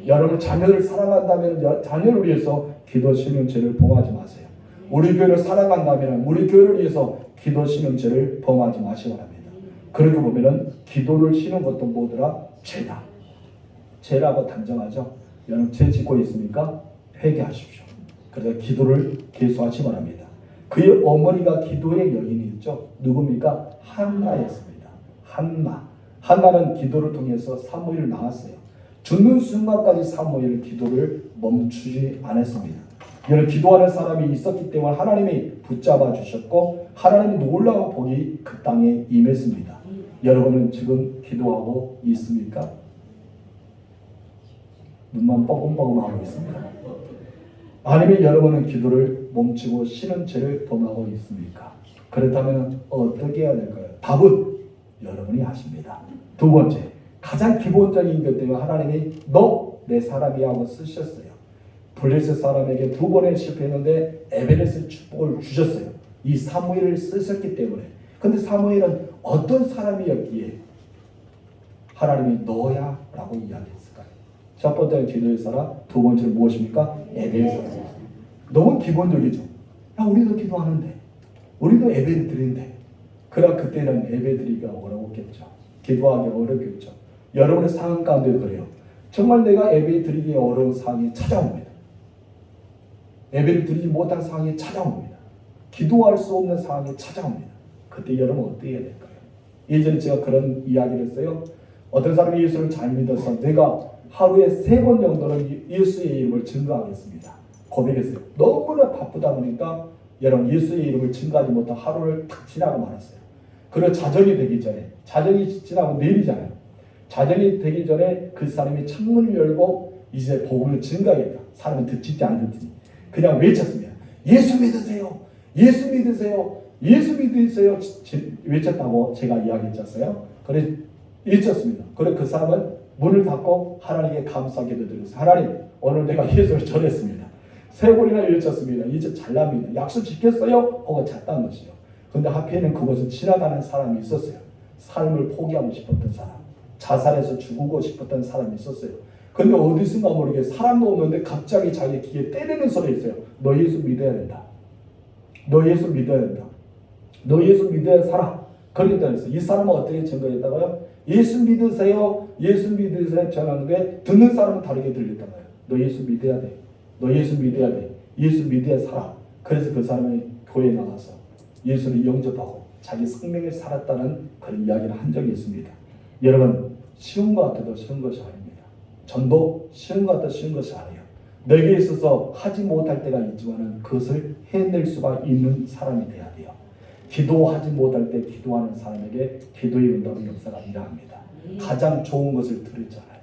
여러분 자녀를 사랑한다면 자녀를 위해서 기도 싫은 죄를 범하지 마세요. 우리 교회를 사랑한다면 우리 교회를 위해서 기도 싫은 죄를 범하지 마시기 바랍니다. 그렇게 보면은 기도를 싫은 것도 뭐더라? 죄다. 죄라고 단정하죠. 여러분 죄 짓고 있으니까 회개하십시오. 그래서 기도를 계속하시 바랍니다. 그의 어머니가 기도의 여인이 있죠. 누굽니까? 한나였습니다. 한나는 기도를 통해서 사무엘을 낳았어요. 죽는 순간까지 사무엘은 기도를 멈추지 않았습니다. 여러분 기도하는 사람이 있었기 때문에 하나님이 붙잡아 주셨고 하나님의 놀라운 복이 그 땅에 임했습니다. 여러분은 지금 기도하고 있습니까? 눈만 뻐금뻐금하고 있습니다. 아니면 여러분은 기도를 멈추고 싫은 죄를 범하고 있습니까? 그렇다면 어떻게 해야 될까요? 답은 여러분이 아십니다. 두 번째, 가장 기본적인 것 때문에 하나님이 너 내 사람이야 하고 쓰셨어요. 블레셋 사람에게 두 번에 실패했는데 에베레스 축복을 주셨어요. 이 사무엘을 쓰셨기 때문에. 근데 사무엘은 어떤 사람이었기에 하나님이 너야 라고 이야기했을까요? 첫 번째는 기도의 사람, 두 번째는 무엇입니까? 예배의 사람. 너무 기본적이죠. 야, 우리도 기도하는데, 우리도 예배를 드린대. 그러나 그때는 예배 드리기가 어려웠겠죠. 기도하기 어렵겠죠. 여러분의 상황 가운데 그래요. 정말 내가 예배 드리기 어려운 상황이 찾아옵니다. 예배를 드리지 못한 상황이 찾아옵니다. 기도할 수 없는 상황이 찾아옵니다. 그때 여러분 어떻게 해야 될까요? 예전에 제가 그런 이야기를 했어요. 어떤 사람이 예수를 잘 믿어서 내가 하루에 3번 정도는 예수의 이름을 증거하겠습니다. 고백했어요. 너무나 바쁘다 보니까 여러분 예수의 이름을 증거하지 못한 하루를 탁 지나고 말았어요. 그리고 자정이 되기 전에, 자정이 지나고 내리잖아요. 자정이 되기 전에 그 사람이 창문을 열고 이제 복음을 증거하겠다. 사람은 듣지 않듯이 그냥 외쳤습니다. 예수 믿으세요. 예수 믿으세요. 예수 믿으세요. 외쳤다고 제가 이야기했잖아요. 그래 외쳤습니다. 그래 그 사람은 문을 닫고 하나님께 감사 기도드렸어요. 하나님 오늘 내가 예수를 전했습니다. 3번이나 외쳤습니다. 이제 잘납니다. 약속 지켰어요? 하고 잤다는 것이요. 그런데 하필이면 그곳을 지나가는 사람이 있었어요. 삶을 포기하고 싶었던 사람, 자살해서 죽고 싶었던 사람이 있었어요. 근데 어디선가 모르게 사람도 없는데 갑자기 자기 귀에 때리는 소리 있어요. 너 예수 믿어야 된다. 너 예수 믿어야 된다. 너 예수 믿어야 살아. 그러니까 이 사람은 어떻게 증거했다고요? 예수 믿으세요. 예수 믿으세요. 전하는데 듣는 사람은 다르게 들렸다고요. 너 예수 믿어야 돼. 너 예수 믿어야 돼. 예수 믿어야 살아. 그래서 그 사람이 교회에 나가서 예수를 영접하고 자기 생명을 살았다는 그런 이야기를 한 적이 있습니다. 여러분, 쉬운 것 같아도 쉬운 것이 아닙니다. 전도 쉬운 것 같아도 쉬운 것이 아니에요. 내게 있어서 하지 못할 때가 있지만 그것을 해낼 수가 있는 사람이 돼야 돼요. 기도하지 못할 때 기도하는 사람에게 기도의 응답의 역사가 일어납니다. 가장 좋은 것을 드리잖아요.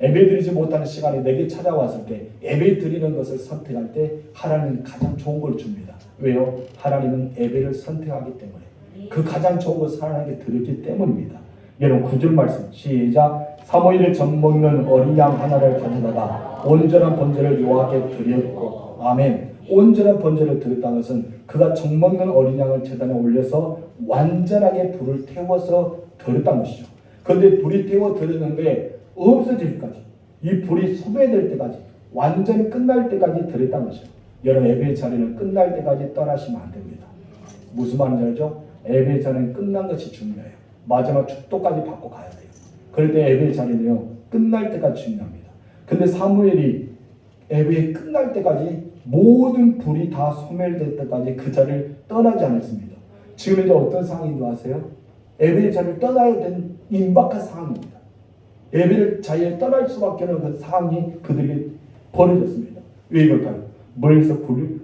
예배 드리지 못하는 시간이 내게 찾아왔을 때 예배 드리는 것을 선택할 때 하나님은 가장 좋은 걸 줍니다. 왜요? 하나님은 예배를 선택하기 때문에 그 가장 좋은 것을 하나님께 드렸기 때문입니다. 여러분 9절 말씀 시작. 사무엘이 젖 먹는 어린 양 하나를 가져다가 온전한 번제를 여호와께 드렸고 아멘. 온전한 번제를 드렸다는 것은 그가 젖 먹는 어린 양을 제단에 올려서 완전하게 불을 태워서 드렸다는 것이죠. 그런데 불이 태워 드렸는데 없어질까지 이 불이 소멸될 때까지 완전히 끝날 때까지 드렸다는 것이죠. 여러분 예배 자리는 끝날 때까지 떠나시면 안 됩니다. 무슨 말인지 알죠? 예배 자리는 끝난 것이 중요해요. 마지막 축도까지 받고 가야 돼요. 그럴 때 예배 자리는요 끝날 때까지 중요합니다. 근데 사무엘이 예배 끝날 때까지 모든 불이 다 소멸될 때까지 그 자리를 떠나지 않았습니다. 지금 이제 어떤 상황인 줄 아세요? 예배 자리를 떠나야 되는 임박한 상황입니다. 예배를 자리에 떠날 수밖에 없는 그 상황이 그들에게 벌어졌습니다. 왜 그럴까요? 멀리서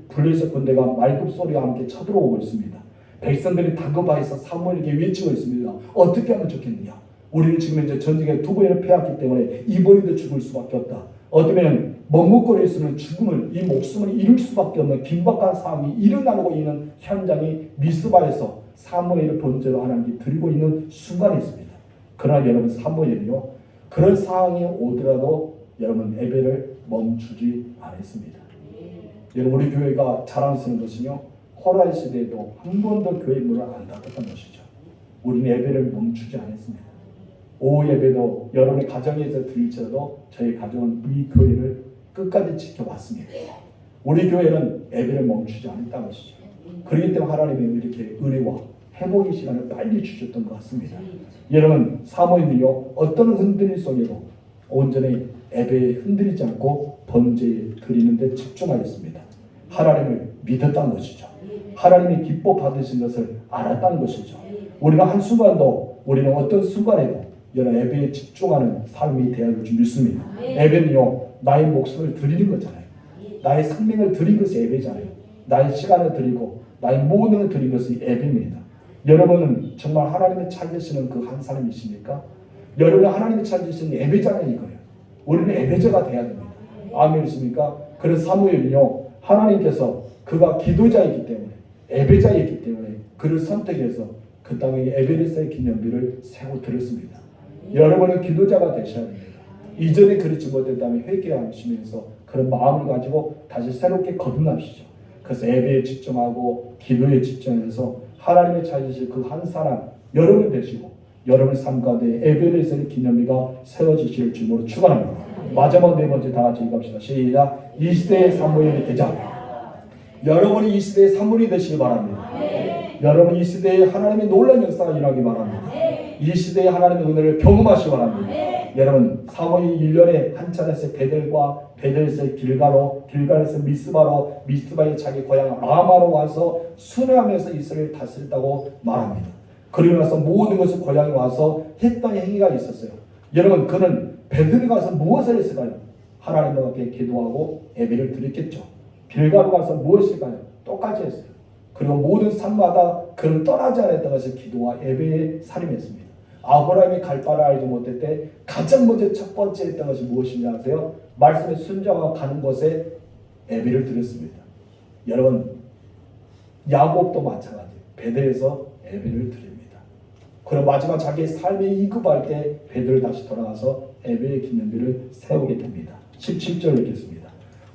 블레셋 군대가 말굽 소리와 함께 쳐들어오고 있습니다. 백성들이 다급하여서 사무엘에게 외치고 있습니다. 어떻게 하면 좋겠느냐? 우리는 지금 이제 전쟁에 두 번이나 패했기 때문에 이번에도 죽을 수밖에 없다. 어쩌면 머뭇거려 있으면 죽음을 이 목숨을 잃을 수밖에 없는 긴박한 상황이 일어나고 있는 현장이 미스바에서 사무엘을 번제로 하나님께 드리고 있는 순간이 있습니다. 그러나 여러분 사무엘이요 그런 상황이 오더라도 여러분 예배를 멈추지 않았습니다. 여러분 우리 교회가 자랑스러운 것은요 호라이 시대에도 한 번도 교회 문을 안 닫았던 것이죠. 우리는 예배를 멈추지 않았습니다. 오후 예배도 여러분의 가정에서 드릴지라도 저희 가정은 이 교회를 끝까지 지켜왔습니다. 우리 교회는 예배를 멈추지 않았다는 것이죠. 그렇기 때문에 하나님이 이렇게 은혜와 회복의 시간을 빨리 주셨던 것 같습니다. 여러분 사모님이요 어떤 흔들림 속에도 온전히 예배에 흔들리지 않고 번제에 드리는 데 집중하였습니다. 하나님을 믿었다는 것이죠. 하나님이 기뻐 받으신 것을 알았다는 것이죠. 우리가 한순간도 우리는 어떤 순간에도 여러분 예배에 집중하는 삶이 되어야 할 줄 믿습니다. 예배는요 나의 목숨을 드리는 거잖아요. 나의 생명을 드린 것이 예배잖아요. 나의 시간을 드리고 나의 모든 걸 드린 것이 예배입니다. 여러분은 정말 하나님이 찾으시는 그 한 사람이십니까? 여러분은 하나님이 찾으시는 예배자가 이거예요. 우리는 예배자가 되어야 됩니다. 아멘이십니까? 그래서 사무엘은요 하나님께서 그가 기도자이기 때문에 예배자이기 때문에 그를 선택해서 그 땅에 에베레스의 기념비를 세워 드렸습니다. 여러분은 기도자가 되셔야 됩니다. 이전에 그렇지 못했다면 회개하시면서 그런 마음을 가지고 다시 새롭게 거듭나시죠. 그래서 예배에 집중하고 기도에 집중해서 하나님의 찾으실 그 한 사람 여러분 되시고 여러분의 삶 가운데 에베레스의 기념비가 세워지실 줄로 축원합니다. 마지막 네 번째 다 같이 읽읍시다. 시작. 이 시대의 사무엘이 되자. 여러분이 이 시대의 사무엘이 되시기 바랍니다. 여러분 이 시대에 하나님의 놀라운 역사가 일어나기 바랍니다. 이 시대에 하나님의 은혜를 경험하시기 바랍니다. 여러분 사무엘이 1년에 한 차례씩 베델에서 길갈에서 미스바로 미스바의 자기 고향 라마로 와서 순회하면서 이스라엘을 다스렸다고 말합니다. 그리고 나서 모든 것을 고향에 와서 했던 행위가 있었어요. 여러분 그는 베델에 가서 무엇을 했을까요? 하나님 앞에 기도하고 예배를 드렸겠죠. 길갈로 가서 무엇일까요? 똑같이 했어요. 그리고 모든 산마다 그는 떠나지 않았던 것을 기도와 예배에 살림했습니다. 아브라함이 갈 바를 알지 못할 때 가장 먼저 첫 번째 했던 것이 무엇인지 아세요? 말씀에 순종하고 가는 것에 예배를 드렸습니다. 여러분 야곱도 마찬가지예요. 베델에서 예배를 드립니다. 그리고 마지막 자기의 삶에 이급할 때 베델을 다시 돌아가서 예배의 기념비를 세우게 됩니다. 17절 읽겠습니다.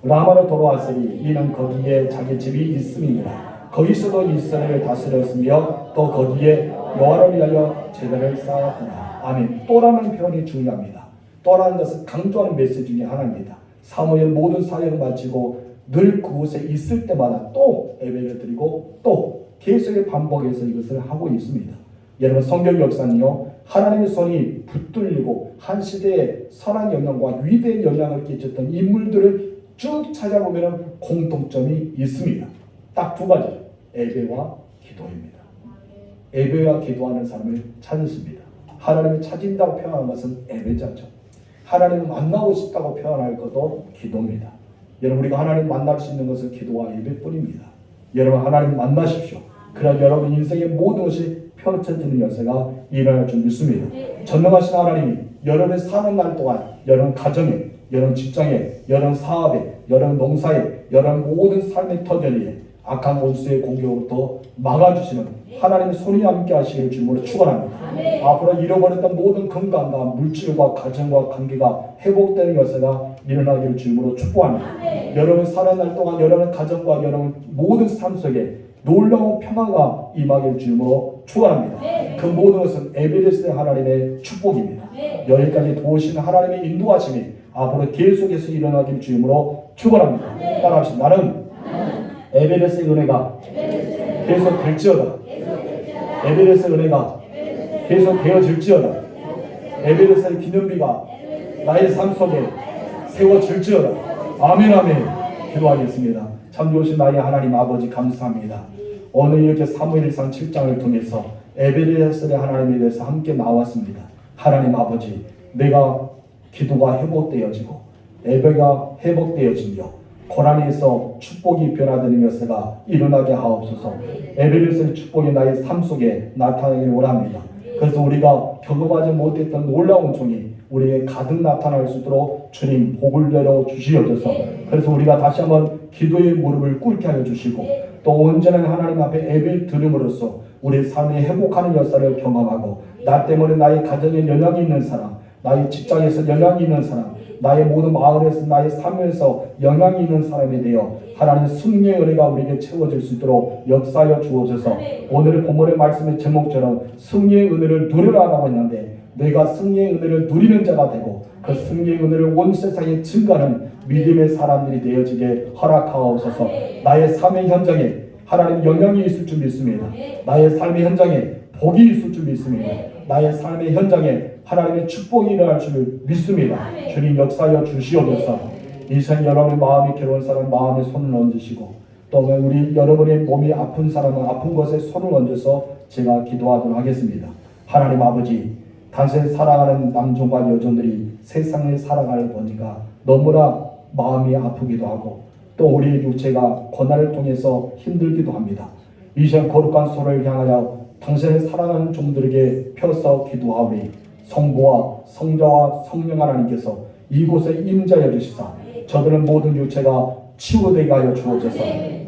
라마로 돌아왔으니 이는 거기에 자기 집이 있음이니라. 거기서도 이스라엘을 다스렸으며 또 거기에 여호와를 위하여 제단을 쌓았구나. 아멘. 또라는 표현이 중요합니다. 또라는 것은 강조하는 메시지 중에 하나입니다. 사무엘 모든 사역을 마치고 늘 그곳에 있을 때마다 또 예배를 드리고 또 계속 반복해서 이것을 하고 있습니다. 여러분, 성경 역사는요, 하나님의 손이 붙들리고 한 시대에 선한 영향과 위대한 영향을 끼쳤던 인물들을 쭉 찾아보면 공통점이 있습니다. 딱 두 가지, 예배와 기도입니다. 예배와 기도하는 사람을 찾으십니다. 하나님을 찾는다고 표현하는 것은 예배자죠. 하나님을 만나고 싶다고 표현할 것도 기도입니다. 여러분, 우리가 하나님 만날 수 있는 것은 기도와 예배뿐입니다. 여러분, 하나님 만나십시오. 그래야 여러분 인생의 모든 것이 펼쳐지는 역사가 일어날 줄 믿습니다. 전능하신 하나님이 여러분의 사는 날 동안 여러분 가정에, 여러분 직장에, 여러분 사업에, 여러분 농사에, 여러분 모든 삶의 터전에 악한 원수의 공격으로부터 막아주시는 하나님의 손이 함께 하시기를 주님으로 축원합니다. 앞으로 잃어버렸던 모든 건강과 물질과 가정과 관계가 회복되는 역사가 일어나기를 주님으로 축복합니다. 여러분 사는 날 동안 여러분 가정과 여러분 모든 삶 속에 놀라운 평화가 임하기를 주님으로 축원합니다. 그 모든 것은 에베레스트 하나님의 축복입니다. 여기까지 도우시는 하나님의 인도하심이 앞으로 계속해서 일어나기를 주님으로 축원합니다. 따라합시다. 나는 에베레스트의 은혜가 계속 될지어다. 에베레스트의 은혜가 계속 되어질지어다. 에베레스트의 기념비가 나의 삶 속에 세워질지어다. 아멘 아멘. 기도하겠습니다. 참 좋으신 나의 하나님 아버지 감사합니다. 오늘 이렇게 사무엘상 7장을 통해서 에베레스트의 하나님에 대해서 함께 나왔습니다. 하나님 아버지, 내가 기도가 회복되어지고 예배가 회복되어지며 고난에서 축복이 변화되는 역사가 일어나게 하옵소서. 에베레스트의 축복이 나의 삶 속에 나타나기를 원합니다. 그래서 우리가 경험하지 못했던 놀라운 종이 우리에게 가득 나타날 수 있도록 주님 복을 내려 주시옵소서. 그래서 우리가 다시 한번 기도의 무릎을 꿇게 하여 주시고 또 온전한 하나님 앞에 예배 드림으로써 우리 삶에 회복하는 역사를 경험하고 나 때문에 나의 가정에 영향이 있는 사람, 나의 직장에서 영향이 있는 사람, 나의 모든 마을에서 나의 삶에서 영향이 있는 사람에 대하여 하나님의 승리의 은혜가 우리에게 채워질 수 있도록 역사하여 주옵소서. 오늘의 본문의 말씀의 제목처럼 승리의 은혜를 누리라라고 했는데 내가 승리의 은혜를 누리는 자가 되고 그 승리의 은혜를 온 세상에 증가하는 믿음의 사람들이 되어지게 허락하옵소서. 나의 삶의 현장에 하나님의 영향이 있을 줄 믿습니다. 나의 삶의 현장에 복이 있을 줄 믿습니다. 나의 삶의 현장에 하나님의 축복이 일어날 줄 믿습니다. 주님 역사하여 주시옵소서. 이 시간 여러분의 마음이 괴로운 사람 마음에 손을 얹으시고 또 우리 여러분의 몸이 아픈 사람은 아픈 것에 손을 얹어서 제가 기도하도록 하겠습니다. 하나님 아버지, 당신을 사랑하는 남종과 여종들이 세상을 살아갈 보니까 너무나 마음이 아프기도 하고 또 우리의 육체가 고난을 통해서 힘들기도 합니다. 이 시간 거룩한 손을 향하여 당신을 사랑하는 종들에게 펴서 기도하오니 성부와 성자와 성령 하나님께서 이곳에 임자여 주시사 저들은 모든 육체가 치유되게 하여 주옵소서.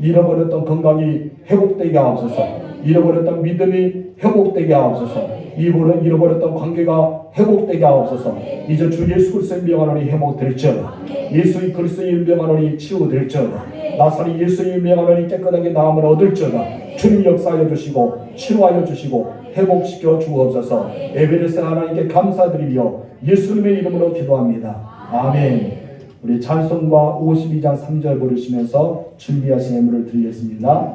잃어버렸던 건강이 회복되게 하옵소서. 잃어버렸던 믿음이 회복되게 하옵소서. 잃어버렸던 관계가 회복되게 하옵소서. 이제 주 예수 그리스도의 명하노니 회복될지어다. 예수 그리스도의 명하노니 치유될지어다. 나사렛 예수의 명하노니 깨끗하게 나음을 얻을지어다. 주님 역사하여 주시고 치료하여 주시고 회복시켜 주옵소서. 에베레스트 하나님께 감사드리며 예수님의 이름으로 기도합니다. 아멘. 우리 찬송가 52장 3절 부르시면서 준비하신 예물을 드리겠습니다.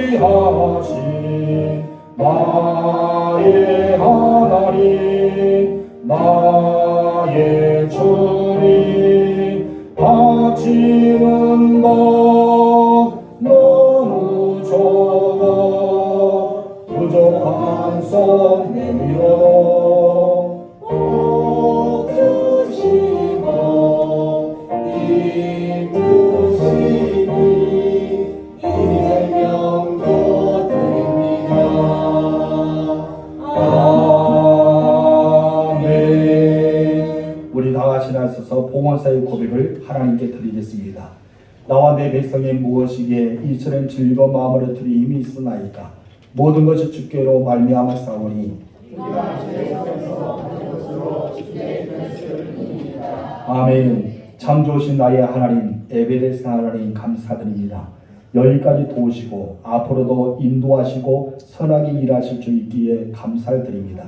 자비하신 나의 하나님 나의 주님 바치는 것 너무 적어 부족한 손 내밀어 복 주시고 이끄시니 생명도 드립니다. 아멘. 우리 다 같이 나서서 봉헌사의 고백을 하나님께 드리겠습니다. 나와 내 백성이 무엇이기에 이처럼 즐거운 마음으로 드리 힘이 있으나이까. 모든 것이 주께로 말미암아 싸우니 아멘. 참 좋으신 나의 하나님, 에베레스 하나님 감사드립니다. 여기까지 도우시고 앞으로도 인도하시고 선하게 일하실 줄 있기에 감사를 드립니다.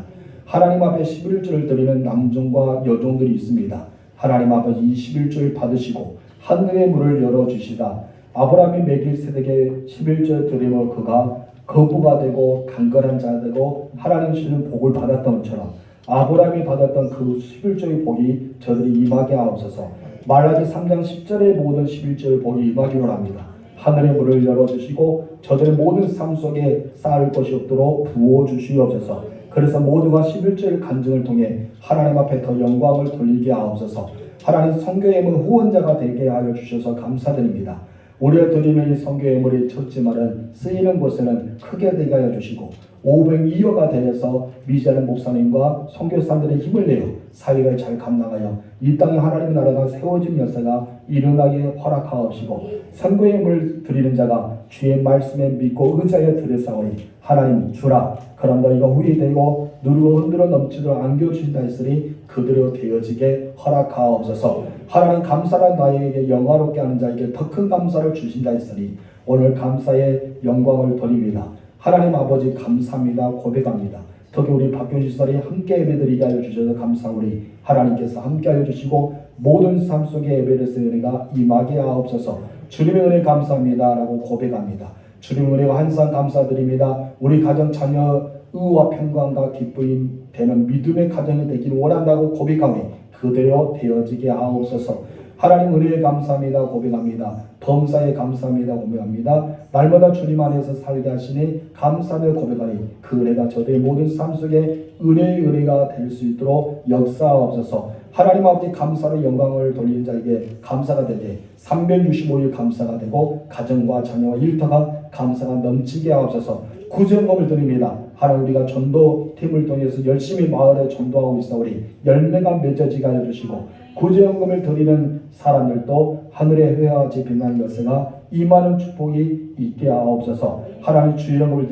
하나님 앞에 11조를 드리는 남종과 여종들이 있습니다. 하나님 앞에 이 11조를 받으시고 하늘의 문을 열어주시다. 아브라함이 멜기세덱에게 11조 드림을 그가 거부가 되고 강건한 자가 되고 하나님 주시는 복을 받았던 것처럼 아브라함이 받았던 그 11조의 복이 저들이 임하게 하옵소서. 말라기 3장 10절의 모든 11조의 복이 임하기를 합니다. 하늘의 문을 열어주시고 저들의 모든 삶 속에 쌓을 것이 없도록 부어주시옵소서. 그래서 모두가 11조의 간증을 통해 하나님 앞에 더 영광을 돌리게 하옵소서. 하나님 선교예물 후원자가 되게 하여 주셔서 감사드립니다. 우리가 드리는 이 선교예물이 쳤지만은 쓰이는 곳에는 크게 되게 하여 주시고 502호가 되어서 미자는 목사님과 선교사들의 힘을 내어 사역을 잘 감당하여 이 땅에 하나님의 나라가 세워진 역사가 일어나게 허락하옵시고 선교예물 드리는 자가 주의 말씀에 믿고 의지하여 드렸사오니 하나님 주라. 그럼 너희가 후회되고 누르고 흔들어 넘치도록 안겨주신다 했으니 그대로 되어지게 허락하옵소서. 하나님 감사란 나에게 영화롭게 하는 자에게 더 큰 감사를 주신다 했으니 오늘 감사의 영광을 돌립니다. 하나님 아버지 감사합니다. 고백합니다. 특히 우리 박교시설이 함께 예배드리게 하여 주셔서 감사하오니 하나님께서 함께 하여 주시고 모든 삶 속에 에베레스 은혜가 임하게 하옵소서. 주님의 은혜 감사합니다 라고 고백합니다. 주님의 은혜가 항상 감사드립니다. 우리 가정 자녀 의와 평강과 기쁨이 되는 믿음의 가정이 되기를 원한다고 고백하오니 그대로 되어지게 하옵소서. 하나님 은혜에 감사합니다. 고백합니다. 범사에 감사합니다. 고백합니다. 날마다 주님 안에서 살게 하시니 감사하며 고백하니 그 은혜가 저들의 모든 삶 속에 은혜의 은혜가 될 수 있도록 역사하옵소서. 하나님 아버지 감사로 영광을 돌리는 자에게 감사가 되게 365일 감사가 되고 가정과 자녀와 일터가 감사가 넘치게 하옵소서. 구제금을 드립니다. 하나님 우리가 전도팀을 통해서 열심히 마을에 전도하고 있사오니 열매가 맺어지게 하여 주시고 구제연금을 드리는 사람들도 하늘의 회화같이 빛나는 열쇠가 임하는 축복이 있게 하옵소서. 하나님 주연금을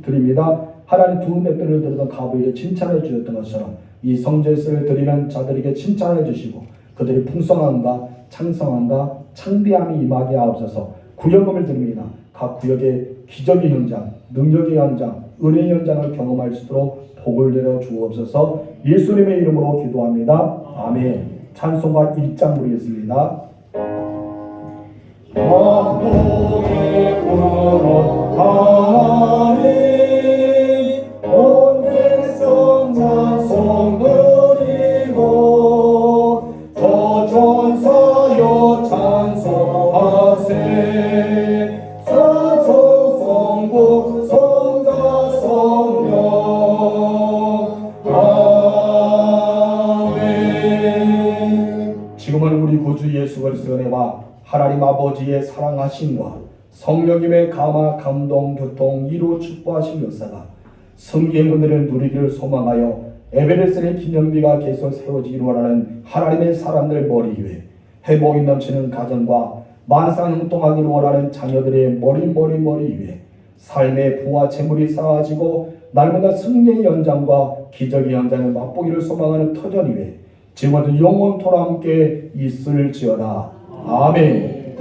드립니다. 하나님 두 맷돌을 들던 가부에게 칭찬해 주셨던 것처럼 이 성제스를 드리는 자들에게 칭찬해 주시고 그들의 풍성함과 창성함과 창대함이 임하게 하옵소서. 구연금을 드립니다. 각 구역의 기적의 현장, 능력의 현장, 은혜의 현장을 경험할 수 있도록 복을 내려 주옵소서. 예수님의 이름으로 기도합니다. 아멘. 찬송가 1장 부르겠습니다. 만복의 구원 하나님 온 세상 찬송 드리고 저 천사여 찬송하세 찬송 성부 성자 성령 아멘. 지금은 우리 구주 예수 그리스도의 은혜와 하나님 아버지의 사랑하심과 성령님의 감화 감동 교통 이루 축복하신 역사가 성경의 은혜를 누리기를 소망하여 에베레스의 기념비가 계속 세워지기를 원하는 하나님의 사람들 머리 위에 회복이 넘치는 가정과 만상형통하기를 원하는 자녀들의 머리 위에 삶의 부와 재물이 쌓아지고 날마다 승리의 연장과 기적의 연장을 맛보기를 소망하는 터전 위에 지금부터 영원토록 함께 있을지어다. 아멘.